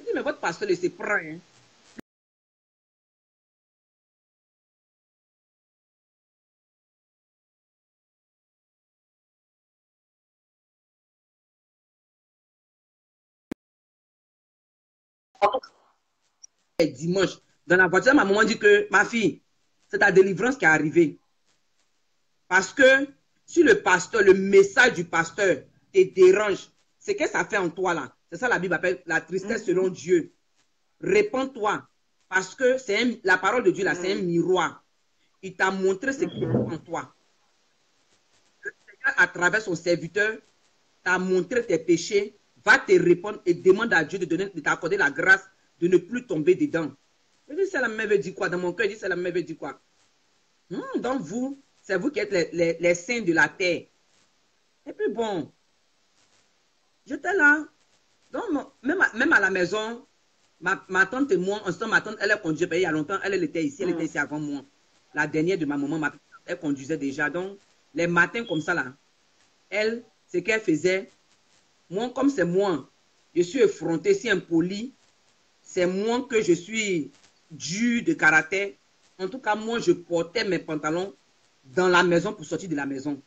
Je dis, mais votre pasteur, il se prend. Hein. Et dimanche, dans la voiture, ma maman dit que, ma fille, c'est ta délivrance qui est arrivée. Parce que si le pasteur, le message du pasteur te dérange, c'est que ça fait en toi là. C'est ça la Bible appelle la tristesse selon Dieu. Réponds-toi. Parce que la parole de Dieu là, c'est un miroir. Il t'a montré ce qui est en toi. Le Seigneur, à travers son serviteur, t'a montré tes péchés, va te répondre et demande à Dieu de t'accorder la grâce de ne plus tomber dedans. Je dis, c'est la même veut dire quoi? Dans mon cœur, je dis, c'est la même veut dire quoi? Donc vous, c'est vous qui êtes les saints de la terre. Et puis bon, j'étais là. Donc, même à la maison, ma tante et moi, ma tante, elle a conduit il y a longtemps, elle était ici avant moi. La dernière de ma maman, elle conduisait déjà. Donc, les matins comme ça, là, elle, ce qu'elle faisait, moi, comme c'est moi, je suis effronté, si impoli, c'est moi que je suis dur de caractère. En tout cas, moi, je portais mes pantalons dans la maison pour sortir de la maison.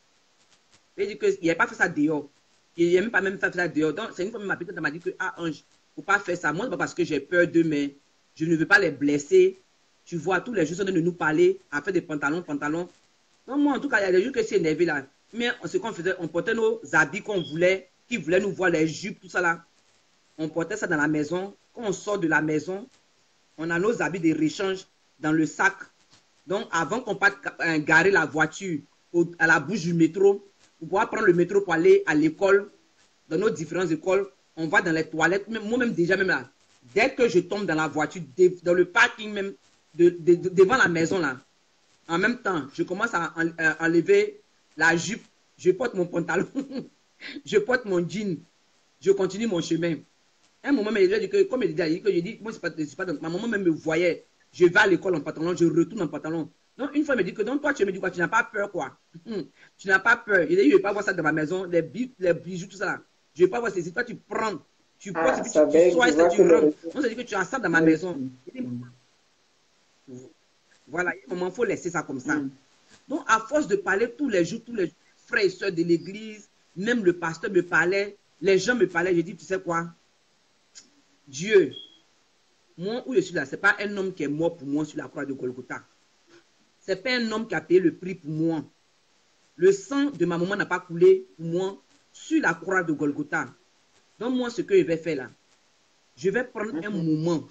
Il n'a pas fait ça dehors. Il n'a même pas fait ça dehors. Donc, c'est une fois, ma petite m'a dit que, ah, Ange, il ne faut pas faire ça. Moi, ce n'est pas parce que j'ai peur d'eux, mais je ne veux pas les blesser. Tu vois, tous les jours, ils sont de nous parler, à faire des pantalons. Donc, moi, en tout cas, il y a des jours que je suis énervé là. Mais ce qu'on faisait, on portait nos habits qu'on voulait, qui voulaient nous voir, les jupes, tout ça là. On portait ça dans la maison. Quand on sort de la maison, on a nos habits de réchange dans le sac. Donc, avant qu'on parte garer la voiture à la bouche du métro, pour pouvoir prendre le métro pour aller à l'école, dans nos différentes écoles, on va dans les toilettes. Moi-même, déjà, même là, dès que je tombe dans la voiture, dans le parking même, devant la maison, là, en même temps, je commence à enlever la jupe, je porte mon pantalon, je porte mon jean, je continue mon chemin. À un moment, il a dit que, comme il dit, je dis, moi, c'est pas ma maman même me voyait. Je vais à l'école en pantalon, je retourne en pantalon. Donc, une fois, il me dit que, donc, toi, tu me dis quoi? Tu n'as pas peur, quoi? Tu n'as pas peur. Il a dit, je ne vais pas voir ça dans ma maison, les bijoux, tout ça là. Je ne vais pas voir ça. Si toi, tu prends, tu prends, tu sois et tu rentres. On se dit que tu as ça dans ma maison. Voilà, il faut laisser ça comme ça. Donc, à force de parler tous les jours, frères et sœurs de l'église, même le pasteur me parlait, les gens me parlaient, je dis, tu sais quoi? Dieu, moi où je suis là, ce n'est pas un homme qui est mort pour moi sur la croix de Golgotha. Ce n'est pas un homme qui a payé le prix pour moi. Le sang de ma maman n'a pas coulé pour moi sur la croix de Golgotha. Donc moi, ce que je vais faire là, je vais prendre un moment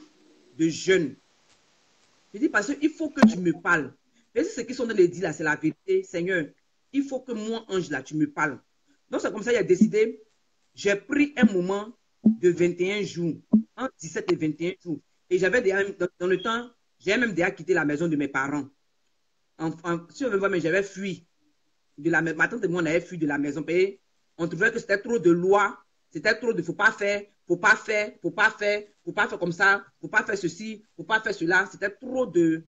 de jeûne. Je dis parce qu'il faut que tu me parles. Et ce qu'ils sont dans les dire là, c'est la vérité. Seigneur, il faut que moi, ange là, tu me parles. Donc c'est comme ça qu'il a décidé. J'ai pris un moment de 21 jours, entre 17 et 21 jours. Et j'avais déjà, dans le temps, j'ai même déjà quitté la maison de mes parents. Si on veut voir, mais j'avais fui. Ma tante et moi, on avait fui de la maison. Et on trouvait que c'était trop de lois, c'était trop de faut pas faire, faut pas faire, faut pas faire, faut pas faire comme ça, faut pas faire ceci, faut pas faire cela. C'était trop de.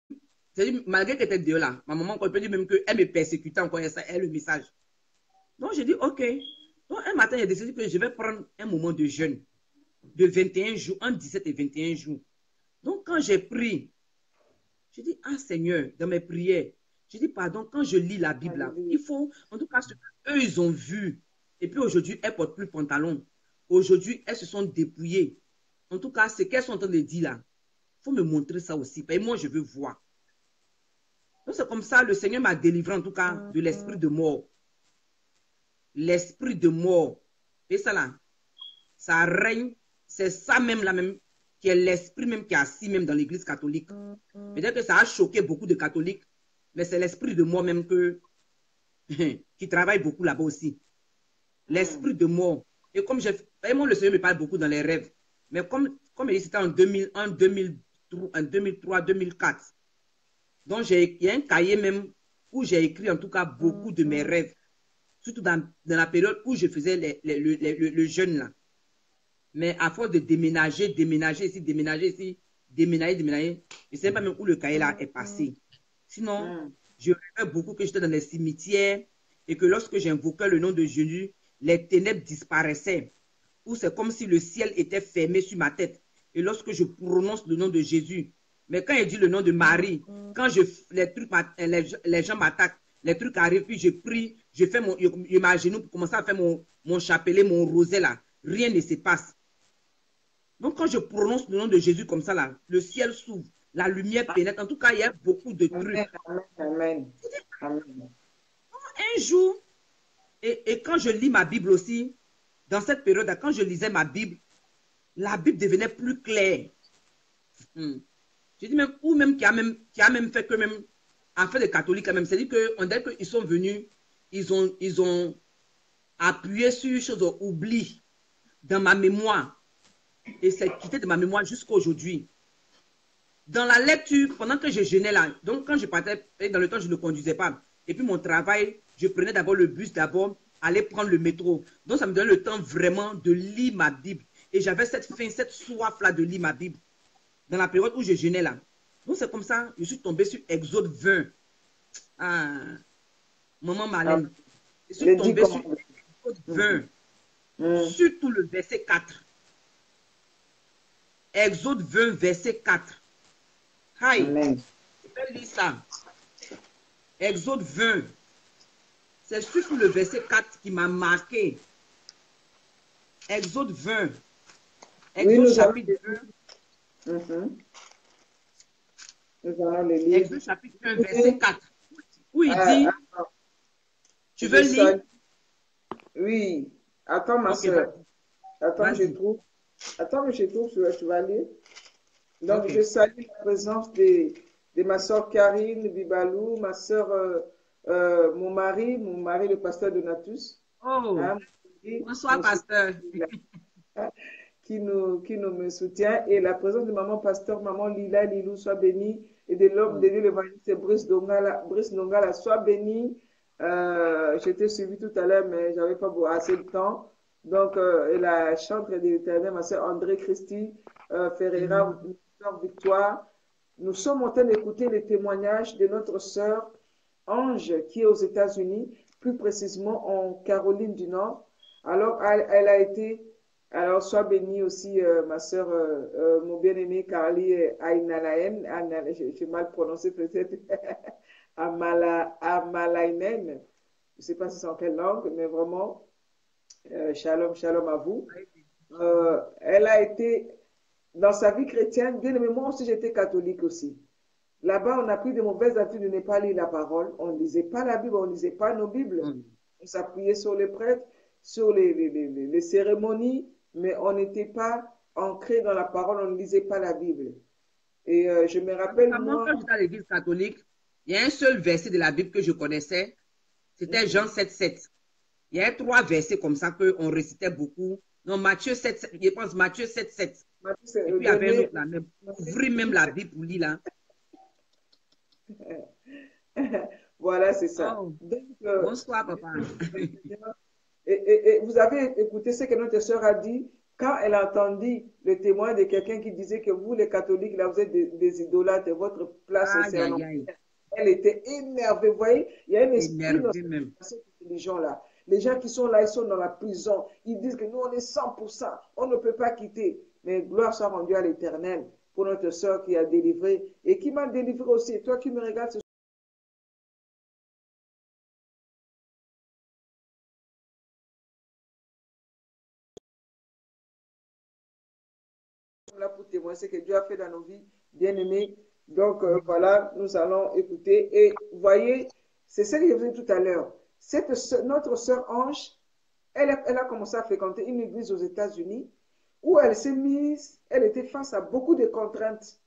C'est-à-dire, malgré qu'elle était dehors là, ma maman, on peut dire même qu'elle me persécutait encore, elle le message. Donc, j'ai dit, OK. Donc, un matin, j'ai décidé que je vais prendre un moment de jeûne de 21 jours, entre 17 et 21 jours. Donc, quand j'ai prié, j'ai dit, ah Seigneur, dans mes prières, j'ai dit, pardon, quand je lis la Bible, là, il faut, en tout cas, ce qu'eux, ils ont vu. Et puis aujourd'hui, elles ne portent plus pantalon. Aujourd'hui, elles se sont dépouillées. en tout cas, ce qu'elles sont en train de dire là, il faut me montrer ça aussi. Et moi, je veux voir. Donc, c'est comme ça, le Seigneur m'a délivré en tout cas de l'esprit de mort. L'esprit de mort. Et ça là, ça règne. C'est ça même là même, qui est l'esprit même qui est assis même dans l'église catholique. Peut-être que ça a choqué beaucoup de catholiques, mais c'est l'esprit de mort même que, qui travaille beaucoup là-bas aussi. L'esprit de mort. Et comme moi, le Seigneur me parle beaucoup dans les rêves. Mais comme il dit, c'était en 2001, 2003, 2004. Donc, il y a un cahier même où j'ai écrit en tout cas beaucoup de mes rêves. Surtout dans la période où je faisais le jeûne là. Mais à force de déménager ici, déménager, je ne sais pas même où le cahier là est passé. Sinon, je rêvais beaucoup que j'étais dans les cimetières et que lorsque j'invoquais le nom de Jésus, les ténèbres disparaissaient. Ou c'est comme si le ciel était fermé sur ma tête. Et lorsque je prononce le nom de Jésus, mais quand il dit le nom de Marie, quand les gens m'attaquent, les trucs arrivent, puis je prie, je m'agenouille pour commencer à faire mon chapelet, mon rosé là. Rien ne se passe. Donc, quand je prononce le nom de Jésus comme ça, là, le ciel s'ouvre, la lumière pénètre. En tout cas, il y a beaucoup de trucs. Amen. Amen. Un jour, et quand je lis ma Bible aussi, dans cette période, quand je lisais ma Bible, la Bible devenait plus claire. Je dis même, ou même qui a même fait que même, en fait, les catholiques, même, c'est-à-dire qu'on dirait qu'ils sont venus, ils ont appuyé sur une chose, oubli dans ma mémoire. Et c'est quitté de ma mémoire jusqu'à aujourd'hui. Dans la lecture, pendant que je jeûnais là, donc quand je partais, dans le temps, je ne conduisais pas. Et puis mon travail, je prenais d'abord le bus, aller prendre le métro. Donc ça me donnait le temps vraiment de lire ma Bible. Et j'avais cette faim, cette soif là de lire ma Bible. Dans la période où je jeûnais là. Donc c'est comme ça, je suis tombé sur Exode 20. Ah, maman Marlène. Je suis tombé sur Exode 20. Surtout le verset 4. Exode 20, verset 4. Aïe, je vais lire ça. Exode 20. C'est surtout le verset 4 qui m'a marqué. Exode 20. Exode chapitre 20. Nous allons le lire. Exode chapitre 1, verset 4. Où il dit, tu veux lire? Oui. Attends, ma soeur. Attends, je trouve. Attends, je trouve, tu vas lire. Donc, je salue la présence de ma soeur Karine Bibalou, ma soeur, mon mari, le pasteur Donatus. Oh, hein, bonsoir, pasteur. Qui nous me soutient. Et la présence de maman pasteur, maman Lila Lilou, soit bénie. Et de l'homme de Dieu, l'évangéliste Brice Nongala, soit béni. J'étais suivi tout à l'heure, mais j'avais pas assez de temps. Donc, et la chantre de l'éternel, ma soeur André Christy Ferreira, Victoire. Nous sommes en train d'écouter les témoignages de notre sœur Ange, qui est aux États-Unis, plus précisément en Caroline du Nord. Alors, elle a été, alors sois bénie aussi, ma sœur, mon bien-aimé Carly Ainalaen, j'ai mal prononcé peut-être, Amalainen, je ne sais pas si c'est en quelle langue, mais vraiment, shalom, shalom à vous. Elle a été, dans sa vie chrétienne, bien aimé, moi aussi j'étais catholique aussi. Là-bas, on a pris de mauvaises habitudes de ne pas lire la parole. On ne lisait pas la Bible, on ne lisait pas nos Bibles. On s'appuyait sur les prêtres, sur les cérémonies, mais on n'était pas ancré dans la parole, on ne lisait pas la Bible. Et je me rappelle, moi, quand j'étais à l'église catholique, il y a un seul verset de la Bible que je connaissais. C'était Jean 7,7. Il y a 3 versets comme ça qu'on récitait beaucoup. Non, Matthieu 7, je pense Matthieu 7,7. Et puis il y avait un autre là, même. Ouvrez même la Bible pour lire là. Voilà, c'est ça. Oh, Donc, bonsoir, papa. Et vous avez écouté ce que notre sœur a dit quand elle a entendu le témoin de quelqu'un qui disait que vous, les catholiques, là, vous êtes des idolâtres et votre place, c'est en enfer. Elle était énervée. Vous voyez, il y a un esprit dans cette religion-là. Les gens qui sont là, ils sont dans la prison. Ils disent que nous, on est 100%. On ne peut pas quitter. Mais gloire soit rendue à l'Éternel pour notre sœur qui a délivré et qui m'a délivré aussi. Toi qui me regardes sommes là pour témoigner ce que Dieu a fait dans nos vies, bien-aimés. Donc, voilà, nous allons écouter. Et vous voyez, c'est ce que je vous ai dit tout à l'heure. Notre sœur Ange, elle a commencé à fréquenter une église aux États-Unis où elle s'est mise, elle était face à beaucoup de contraintes,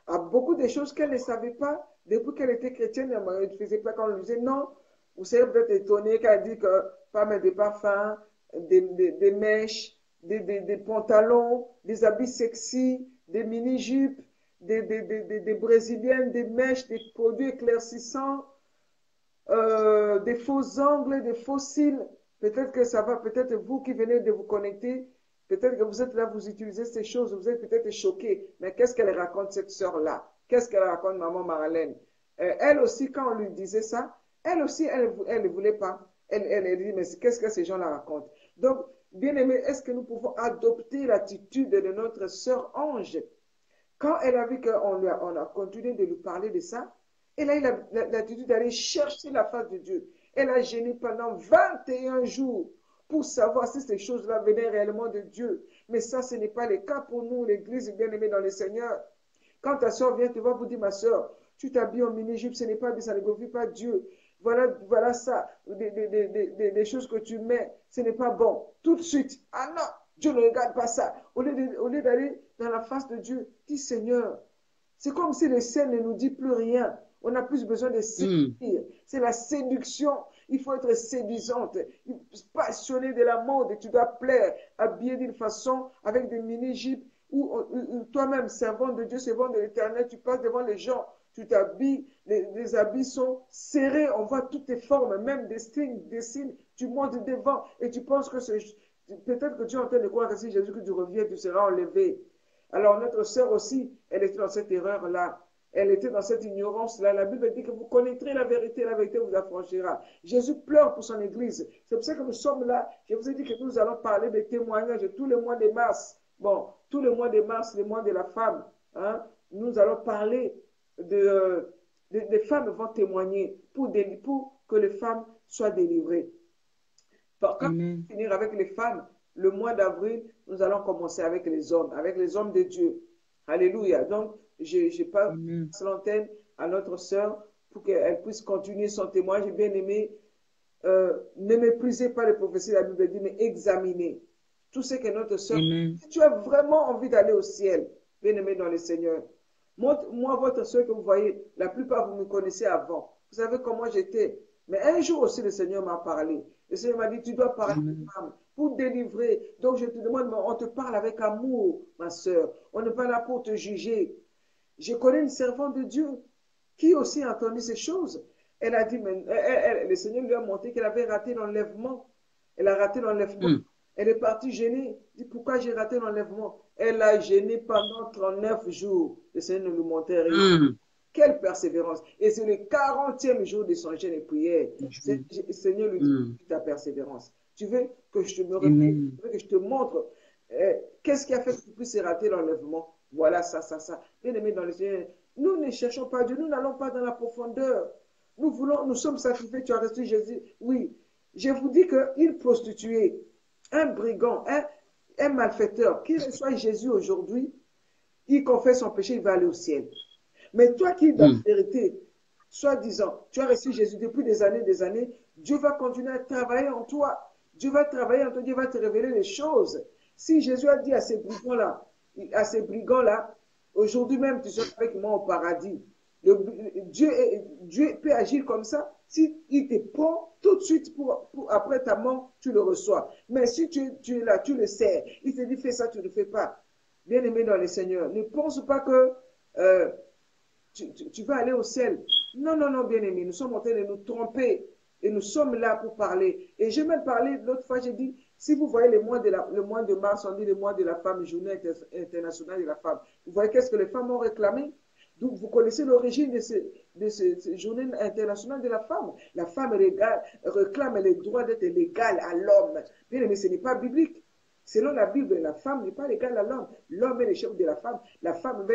à beaucoup de choses qu'elle ne savait pas depuis qu'elle était chrétienne. Elle ne faisait pas quand on lui disait non. Vous serez peut-être étonné qu'elle dit que pas mettre des parfums, des mèches, des pantalons, des habits sexy, des mini-jupes, des brésiliennes, des mèches, des produits éclaircissants, des faux ongles, des faux cils. Peut-être que ça va, peut-être vous qui venez de vous connecter, peut-être que vous êtes là, vous utilisez ces choses, vous êtes peut-être choqués. Mais qu'est-ce qu'elle raconte, cette sœur-là? Qu'est-ce qu'elle raconte, maman Marlène? Elle aussi, quand on lui disait ça, elle aussi, elle ne voulait pas. Elle dit, mais qu'est-ce que ces gens-là racontent? Donc, bien aimé, est-ce que nous pouvons adopter l'attitude de notre sœur Ange? Quand elle a vu qu'on a continué de lui parler de ça, elle a eu l'attitude d'aller chercher la face de Dieu. Elle a gêné pendant 21 jours pour savoir si ces choses-là venaient réellement de Dieu. Mais ça, ce n'est pas le cas pour nous, l'Église bien-aimée dans le Seigneur. Quand ta soeur vient te voir, vous dire, ma soeur, tu t'habilles en mini-jupe, ce n'est pas bien, ça ne glorifie pas Dieu. Voilà ça, des choses que tu mets, ce n'est pas bon. Tout de suite, ah non, Dieu ne regarde pas ça. Au lieu d'aller dans la face de Dieu, dis Seigneur, c'est comme si le ciel ne nous dit plus rien. On n'a plus besoin de séduire. C'est la séduction. Il faut être séduisante, passionnée de la mode. Tu dois plaire, habillée d'une façon, avec des mini-jupes, ou toi-même, servant de Dieu, servant de l'Éternel, tu passes devant les gens, tu t'habilles, les habits sont serrés, on voit toutes tes formes, même des signes, tu montes devant et tu penses que c'est... Peut-être que tu es en train de croire que si Jésus que tu reviens, tu seras enlevé. Alors notre sœur aussi, elle était dans cette erreur-là. Elle était dans cette ignorance-là. La Bible dit que vous connaîtrez la vérité vous affranchira. Jésus pleure pour son Église. C'est pour ça que nous sommes là. Je vous ai dit que nous allons parler des témoignages tout le mois de mars. Bon, tout le mois de mars, le mois de la femme. Hein, nous allons parler des femmes vont témoigner pour que les femmes soient délivrées. Quand on va finir avec les femmes, le mois d'avril, nous allons commencer avec les hommes de Dieu. Alléluia. Donc, je passe l'antenne à notre sœur pour qu'elle puisse continuer son témoignage. J'ai bien aimé. Ne méprisez pas les prophéties de la Bible dit, mais examinez tout ce que notre sœur. Si tu as vraiment envie d'aller au ciel, bien aimé dans le Seigneur, moi, votre sœur que vous voyez, la plupart vous me connaissez avant. Vous savez comment j'étais. Mais un jour aussi, le Seigneur m'a parlé. Le Seigneur m'a dit, tu dois parler aux femmes pour délivrer. Donc, je te demande, on te parle avec amour, ma sœur. On n'est pas là pour te juger. Je connais une servante de Dieu qui aussi a entendu ces choses. Elle a dit, mais, le Seigneur lui a montré qu'elle avait raté l'enlèvement. Elle a raté l'enlèvement. Elle est partie gênée. Elle dit, pourquoi j'ai raté l'enlèvement? Elle a gêné pendant 39 jours. Le Seigneur ne lui montrait rien. Quelle persévérance. Et c'est le 40e jour de son jeûne et prière. Le Seigneur lui dit ta persévérance. Tu veux que je te me répète, tu veux que je te montre qu'est-ce qui a fait que tu puisses rater l'enlèvement? Voilà ça. Bien aimé dans le Seigneur, nous ne cherchons pas Dieu, nous n'allons pas dans la profondeur. Nous sommes sacrifiés, tu as reçu Jésus. Oui, je vous dis qu'une prostituée, un brigand, un malfaiteur, qui reçoit Jésus aujourd'hui, il confesse son péché, il va aller au ciel. Mais toi qui, dans la vérité, soi-disant, tu as reçu Jésus depuis des années, Dieu va continuer à travailler en toi. Dieu va travailler en toi, Dieu va te révéler les choses. Si Jésus a dit à ces brigands-là, aujourd'hui même, tu seras avec moi au paradis. Dieu peut agir comme ça. Si il te prend tout de suite après ta mort, tu le reçois. Mais si tu es là, tu le sais. Il te dit, fais ça, tu ne le fais pas. Bien-aimé dans le Seigneur, ne pense pas que tu vas aller au ciel. Non, bien-aimé, nous sommes en train de nous tromper. Et nous sommes là pour parler. Et j'ai même parlé, l'autre fois, j'ai dit, si vous voyez le mois de mars, on dit le mois de la femme, journée internationale de la femme. Vous voyez qu'est-ce que les femmes ont réclamé? Donc, vous connaissez l'origine de cette journée internationale de la femme. La femme réclame les droits d'être égale à l'homme. Bien, mais ce n'est pas biblique. Selon la Bible, la femme n'est pas égale à l'homme. L'homme est le chef de la femme. La femme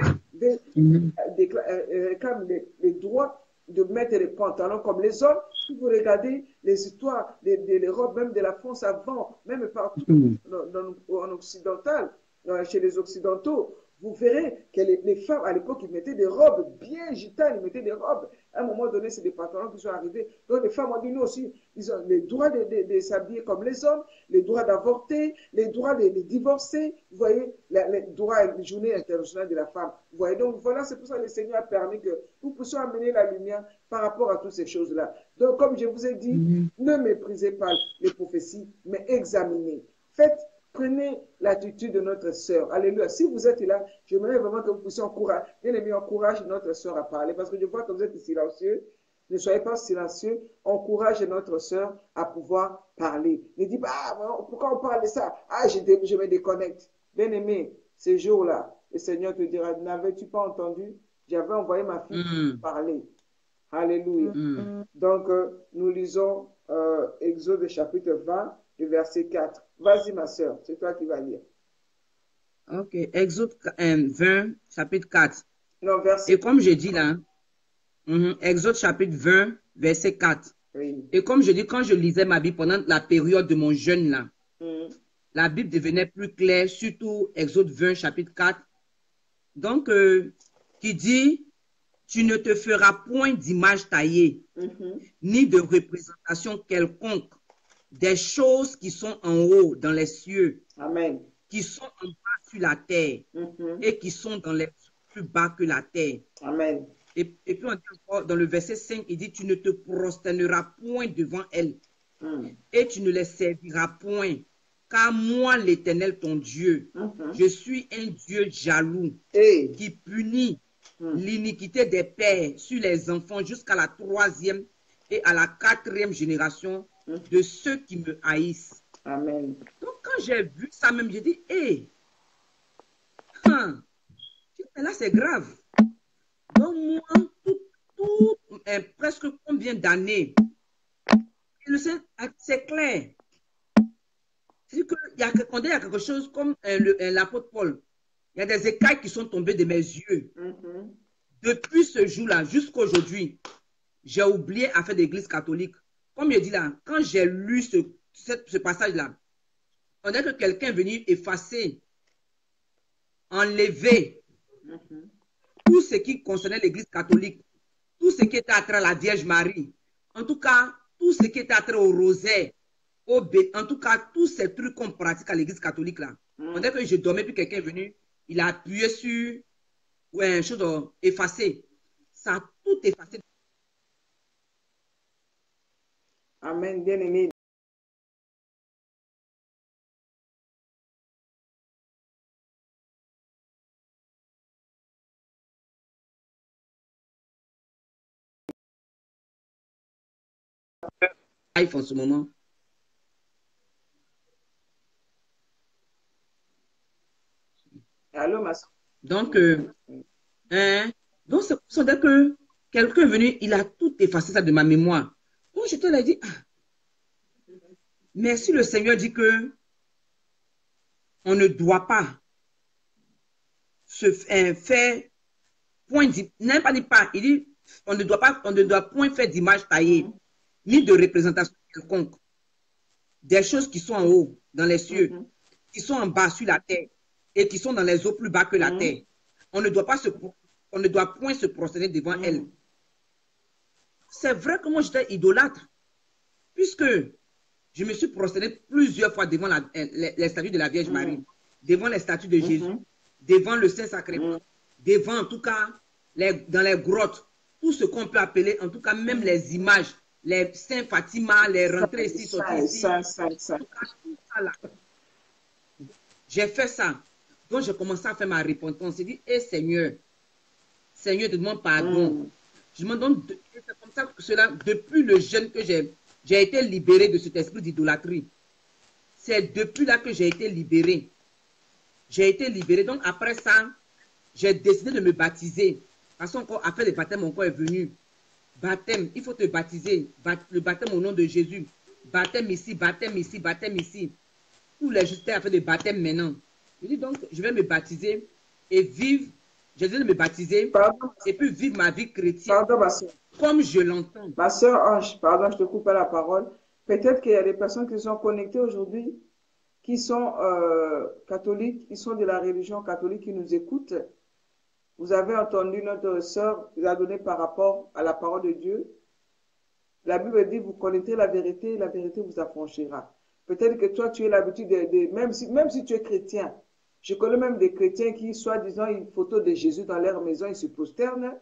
réclame les droits de mettre les pantalons comme les hommes. Si vous regardez les histoires des robes, même de la France avant, même partout en occidental, chez les Occidentaux, vous verrez que les femmes, à l'époque, ils mettaient des robes bien gitanes, ils mettaient des robes. À un moment donné, c'est des pantalons qui sont arrivés. Donc, les femmes ont dit, nous aussi, ils ont les droits de s'habiller comme les hommes, les droits d'avorter, les droits de divorcer. Vous voyez, les droits, la journée internationale de la femme. Vous voyez, donc voilà, c'est pour ça que le Seigneur a permis que nous puissions amener la lumière par rapport à toutes ces choses-là. Donc, comme je vous ai dit, ne méprisez pas les prophéties, mais examinez. Prenez l'attitude de notre sœur. Alléluia. Si vous êtes là, j'aimerais vraiment que vous puissiez encourager, bien aimé, encourage notre sœur à parler. Parce que je vois que vous êtes silencieux. Ne soyez pas silencieux. Encouragez notre sœur à pouvoir parler. Ne dites pas, ah, pourquoi on parle de ça? Ah, je me déconnecte. Bien aimé, ces jours-là, le Seigneur te dira, n'avais-tu pas entendu? J'avais envoyé ma fille parler. Alléluia. Donc, nous lisons Exode chapitre 20, le verset 4. Vas-y, ma soeur, c'est toi qui vas lire. Ok, Exode 20, chapitre 4. Non, verset. Et comme je dis là, Exode chapitre 20, verset 4. Oui. Et comme je dis, quand je lisais ma Bible pendant la période de mon jeûne là, la Bible devenait plus claire, surtout Exode 20, chapitre 4. Donc, qui dit, tu ne te feras point d'image taillée, ni de représentation quelconque des choses qui sont en haut dans les cieux, Amen, qui sont en bas sur la terre et qui sont dans les plus bas que la terre. Amen. Et puis on dit encore dans le verset 5, il dit, tu ne te prosterneras point devant elles et tu ne les serviras point, car moi, l'Éternel, ton Dieu, je suis un Dieu jaloux qui punit l'iniquité des pères sur les enfants jusqu'à la 3e et à la 4e génération de ceux qui me haïssent. Amen. Donc, quand j'ai vu ça même, j'ai dit, hé, là, c'est grave. Donc, moi, presque combien d'années? C'est clair. C'est que quand il y a quelque chose comme l'apôtre Paul, il y a des écailles qui sont tombées de mes yeux. Depuis ce jour-là, jusqu'à aujourd'hui, j'ai oublié à faire d'église catholique. Comme je dis là, quand j'ai lu ce passage-là, on dirait que quelqu'un est venu effacer, enlever tout ce qui concernait l'église catholique, tout ce qui était attrait à la Vierge Marie, en tout cas, tout ce qui était attrait au rosaire, en tout cas, tous ces trucs qu'on pratique à l'église catholique là. On dirait que je dormais, puis quelqu'un est venu, il a appuyé sur une chose effacée. Ça a tout effacé. Amen, bien aimé. En ce moment. Allô, ma soeur. Donc, donc c'est dire que quelqu'un est venu, il a tout effacé ça de ma mémoire. Donc, je te l'ai dit, mais si le Seigneur dit que on ne doit pas se faire point, n'aime pas dit pas, il dit, on ne doit point faire d'image taillée, ni de représentation quelconque, des choses qui sont en haut, dans les cieux, qui sont en bas sur la terre, et qui sont dans les eaux plus bas que la terre. On ne doit point se prosterner devant elles. C'est vrai que moi j'étais idolâtre, puisque je me suis prosterné plusieurs fois devant les statues de la Vierge Marie, devant les statues de Jésus, devant le Saint-Sacrement, devant en tout cas, dans les grottes, tout ce qu'on peut appeler, en tout cas même les images, les Saint Fatima, les rentrées ici, sorties ici. J'ai fait ça. Donc j'ai commencé à faire ma repentance. J'ai dit, hé Seigneur, Seigneur, te demande pardon. Je me donne, c'est comme ça que cela, depuis le jeûne que j'ai été libéré de cet esprit d'idolâtrie. C'est depuis là que j'ai été libéré. J'ai été libéré. Donc après ça, j'ai décidé de me baptiser. Parce qu'après le baptême, mon corps est venu. Baptême, il faut te baptiser. Le baptême au nom de Jésus. Baptême ici, baptême ici, baptême ici. Tous les justes ont fait des baptêmes maintenant. Je dis donc, je vais me baptiser et vivre. J'ai dit de me baptiser et puis vivre ma vie chrétienne comme je l'entends. Ma soeur Ange, pardon, je te coupe pas la parole. Peut-être qu'il y a des personnes qui sont connectées aujourd'hui qui sont catholiques, qui sont de la religion catholique, qui nous écoutent, vous avez entendu notre sœur vous a donné par rapport à la parole de Dieu. La Bible dit, vous connaîtrez la vérité vous affranchira. Peut-être que toi, tu as l'habitude même si tu es chrétien, je connais même des chrétiens qui, soi-disant, une photo de Jésus dans leur maison, ils se prosternent.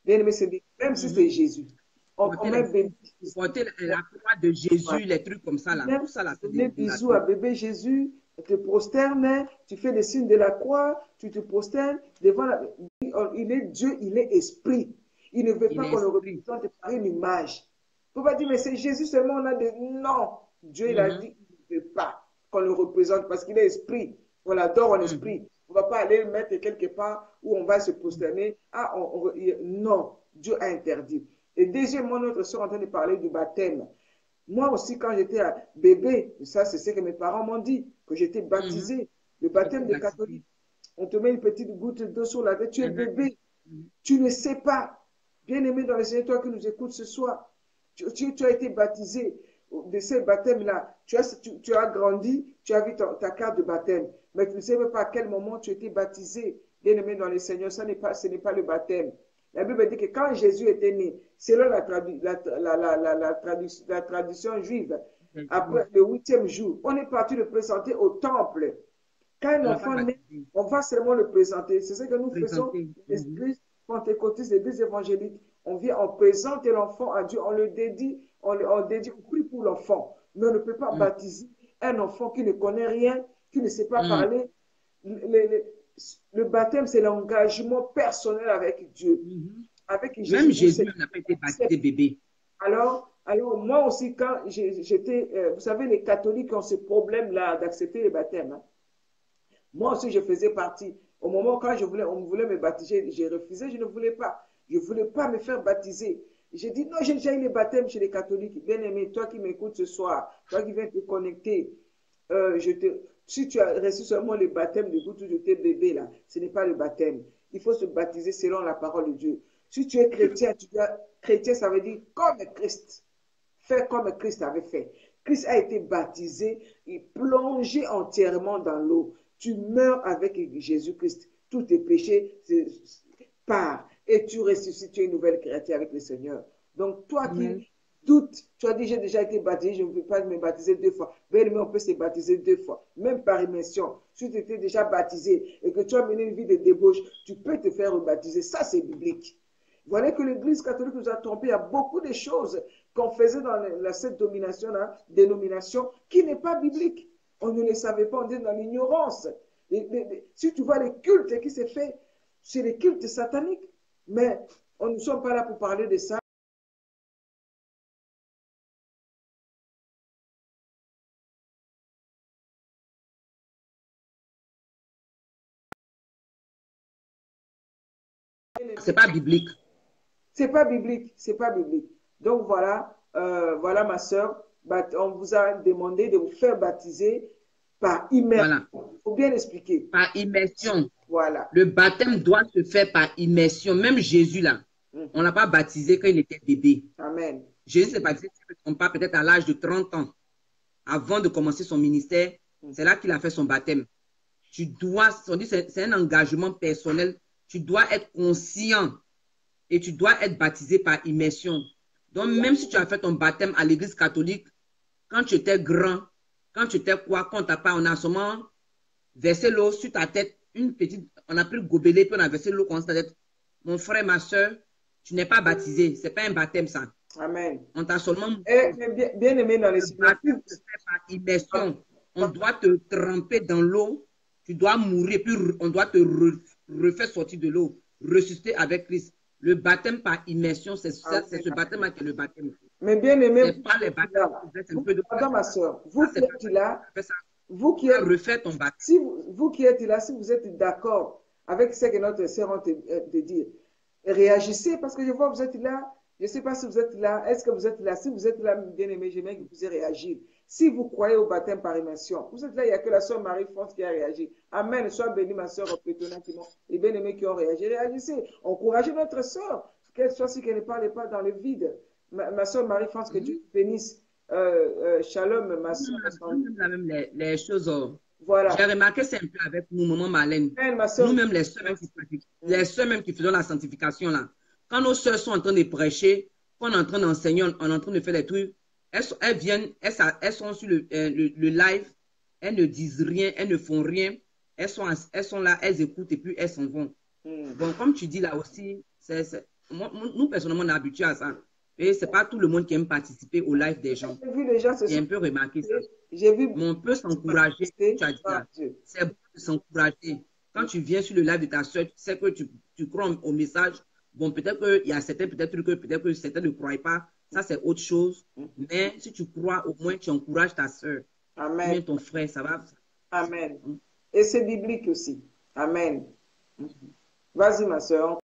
Bien aimé, même si c'est Jésus. On met bébé porter la croix de Jésus, les trucs comme ça, là. Tout ça, là, c'est des bisous à bébé Jésus, tu te prosternes, tu fais des signes de la croix, tu te prosternes devant il est Dieu, il est esprit. Il ne veut pas qu'on le représente par une image. Il ne faut pas dire, mais c'est Jésus seulement, on a des... Non, Dieu, il a dit, il ne veut pas qu'on le représente parce qu'il est esprit. On l'adore en esprit. On ne va pas aller le mettre quelque part où on va se prosterner. Ah, non, Dieu a interdit. Et deuxièmement, notre soeur est en train de parler du baptême. Moi aussi, quand j'étais bébé, ça c'est ce que mes parents m'ont dit, que j'étais baptisé. Le baptême des catholiques, on te met une petite goutte d'eau sur la tête, tu es bébé. Tu ne sais pas. Bien-aimé dans le Seigneur, toi qui nous écoutes ce soir, tu as été baptisé de ce baptême-là. Tu as grandi, tu as vu ta carte de baptême, mais tu ne sais même pas à quel moment tu as été baptisé. Bien-aimé dans le Seigneur, ce n'est pas le baptême. La Bible dit que quand Jésus était né, selon la tradition juive, après le 8e jour, on est parti le présenter au temple. Quand un enfant naît, on va seulement le présenter. C'est ce que nous faisons, l'Église pentecôtiste, l'Église évangélique. On vient, on présente l'enfant à Dieu, on le dédie, on prie pour l'enfant. Mais on ne peut pas baptiser un enfant qui ne connaît rien, qui ne sait pas parler. Le baptême, c'est l'engagement personnel avec Dieu. Avec Jésus. Même Jésus n'a pas été baptisé bébé. Alors, moi aussi, quand j'étais, vous savez, les catholiques ont ce problème-là d'accepter le baptême. Hein. Moi aussi, je faisais partie. Au moment quand on voulait me baptiser, j'ai refusé, je ne voulais pas. Je ne voulais pas me faire baptiser. J'ai dit, non, j'ai déjà eu le baptême chez les catholiques. Bien-aimé, toi qui m'écoutes ce soir, toi qui viens te connecter, si tu as reçu seulement le baptême de goutte de tes bébés, là, ce n'est pas le baptême. Il faut se baptiser selon la parole de Dieu. Si tu es chrétien, chrétien, ça veut dire comme Christ. Fais comme Christ avait fait. Christ a été baptisé et plongé entièrement dans l'eau. Tu meurs avec Jésus-Christ. Tous tes péchés partent et tu ressuscites, tu es une nouvelle créature avec le Seigneur. Donc, toi qui doutes, tu as dit, j'ai déjà été baptisé, je ne veux pas me baptiser 2 fois. Mais on peut se baptiser 2 fois, même par immersion. Si tu étais déjà baptisé et que tu as mené une vie de débauche, tu peux te faire rebaptiser. Ça, c'est biblique. Vous voyez que l'Église catholique nous a trompés. Il y a beaucoup de choses qu'on faisait dans cette dénomination qui n'est pas biblique. On ne le savait pas, on est dans l'ignorance. Si tu vois les cultes qui se fait, c'est les cultes sataniques. Mais on ne sommes pas là pour parler de ça. C'est pas biblique. C'est pas biblique, c'est pas biblique. Donc voilà, voilà ma soeur, on vous a demandé de vous faire baptiser par immersion. Il faut bien expliquer. Par immersion. Voilà. Le baptême doit se faire par immersion. Même Jésus, là, on ne l'a pas baptisé quand il était bébé. Amen. Jésus s'est baptisé, peut-être à l'âge de 30 ans. Avant de commencer son ministère, c'est là qu'il a fait son baptême. Tu dois, c'est un engagement personnel. Tu dois être conscient et tu dois être baptisé par immersion. Donc, même si tu as fait ton baptême à l'église catholique, quand tu étais grand, quand tu étais quoi, quand tu n'as pas, on a seulement versé l'eau sur ta tête, une petite, on a pris le gobelet, puis on a versé l'eau sur ta tête. Mon frère, ma soeur, tu n'es pas baptisé. Ce n'est pas un baptême, ça. Amen. On t'a seulement... bien aimé dans les baptême se fait par immersion. On doit te tremper dans l'eau, tu dois mourir, puis on doit te refaire sortir de l'eau, ressusciter avec Christ. Le baptême par immersion, c'est ce baptême qui est le baptême. Mais bien aimé, c'est pas les baptêmes. Pardon, ma soeur, vous qui êtes là, vous qui êtes là, si vous êtes d'accord avec ce que notre sœur a te dire, réagissez parce que je vois que vous êtes là. Je ne sais pas si vous êtes là. Est-ce que vous êtes là? Si vous êtes là, bien aimé, j'aimerais que vous puissiez réagir. Si vous croyez au baptême par immersion, vous êtes là, il n'y a que la sœur Marie-France qui a réagi. Amen. Sois bénie, ma sœur Pétona, les bien-aimés qui ont réagi. Réagissez. Encouragez notre sœur, qu'elle soit si qu'elle ne parle pas dans le vide. Ma sœur Marie-France, que Dieu bénisse. Shalom, ma soeur. Nous-mêmes, là, même les choses. Voilà. J'ai remarqué, c'est un peu avec nous, maman Marlène. Ma soeur. Nous-mêmes, les sœurs même qui faisons la sanctification, là. Quand nos sœurs sont en train de prêcher, quand on est en train d'enseigner, on est en train de faire des trucs, elles viennent, elles sont sur le live, elles ne disent rien, elles ne font rien. Elles sont là, elles écoutent et puis elles s'en vont. Bon, comme tu dis là aussi, nous, personnellement, on est habitués à ça. Et ce n'est pas tout le monde qui aime participer au live des gens. J'ai vu les gens J'ai un peu remarqué ça. J'ai vu. Mais on peut s'encourager. Tu as dit là. C'est bon de s'encourager. Quand tu viens sur le live de ta soeur, tu sais que tu crois au message. Bon, peut-être qu'il y a certains, peut-être que certains ne croient pas. Ça, c'est autre chose. Mais si tu crois, au moins, tu encourages ta soeur. Amen. Même ton frère, ça va. Amen. Et c'est biblique aussi. Amen. Vas-y, ma soeur.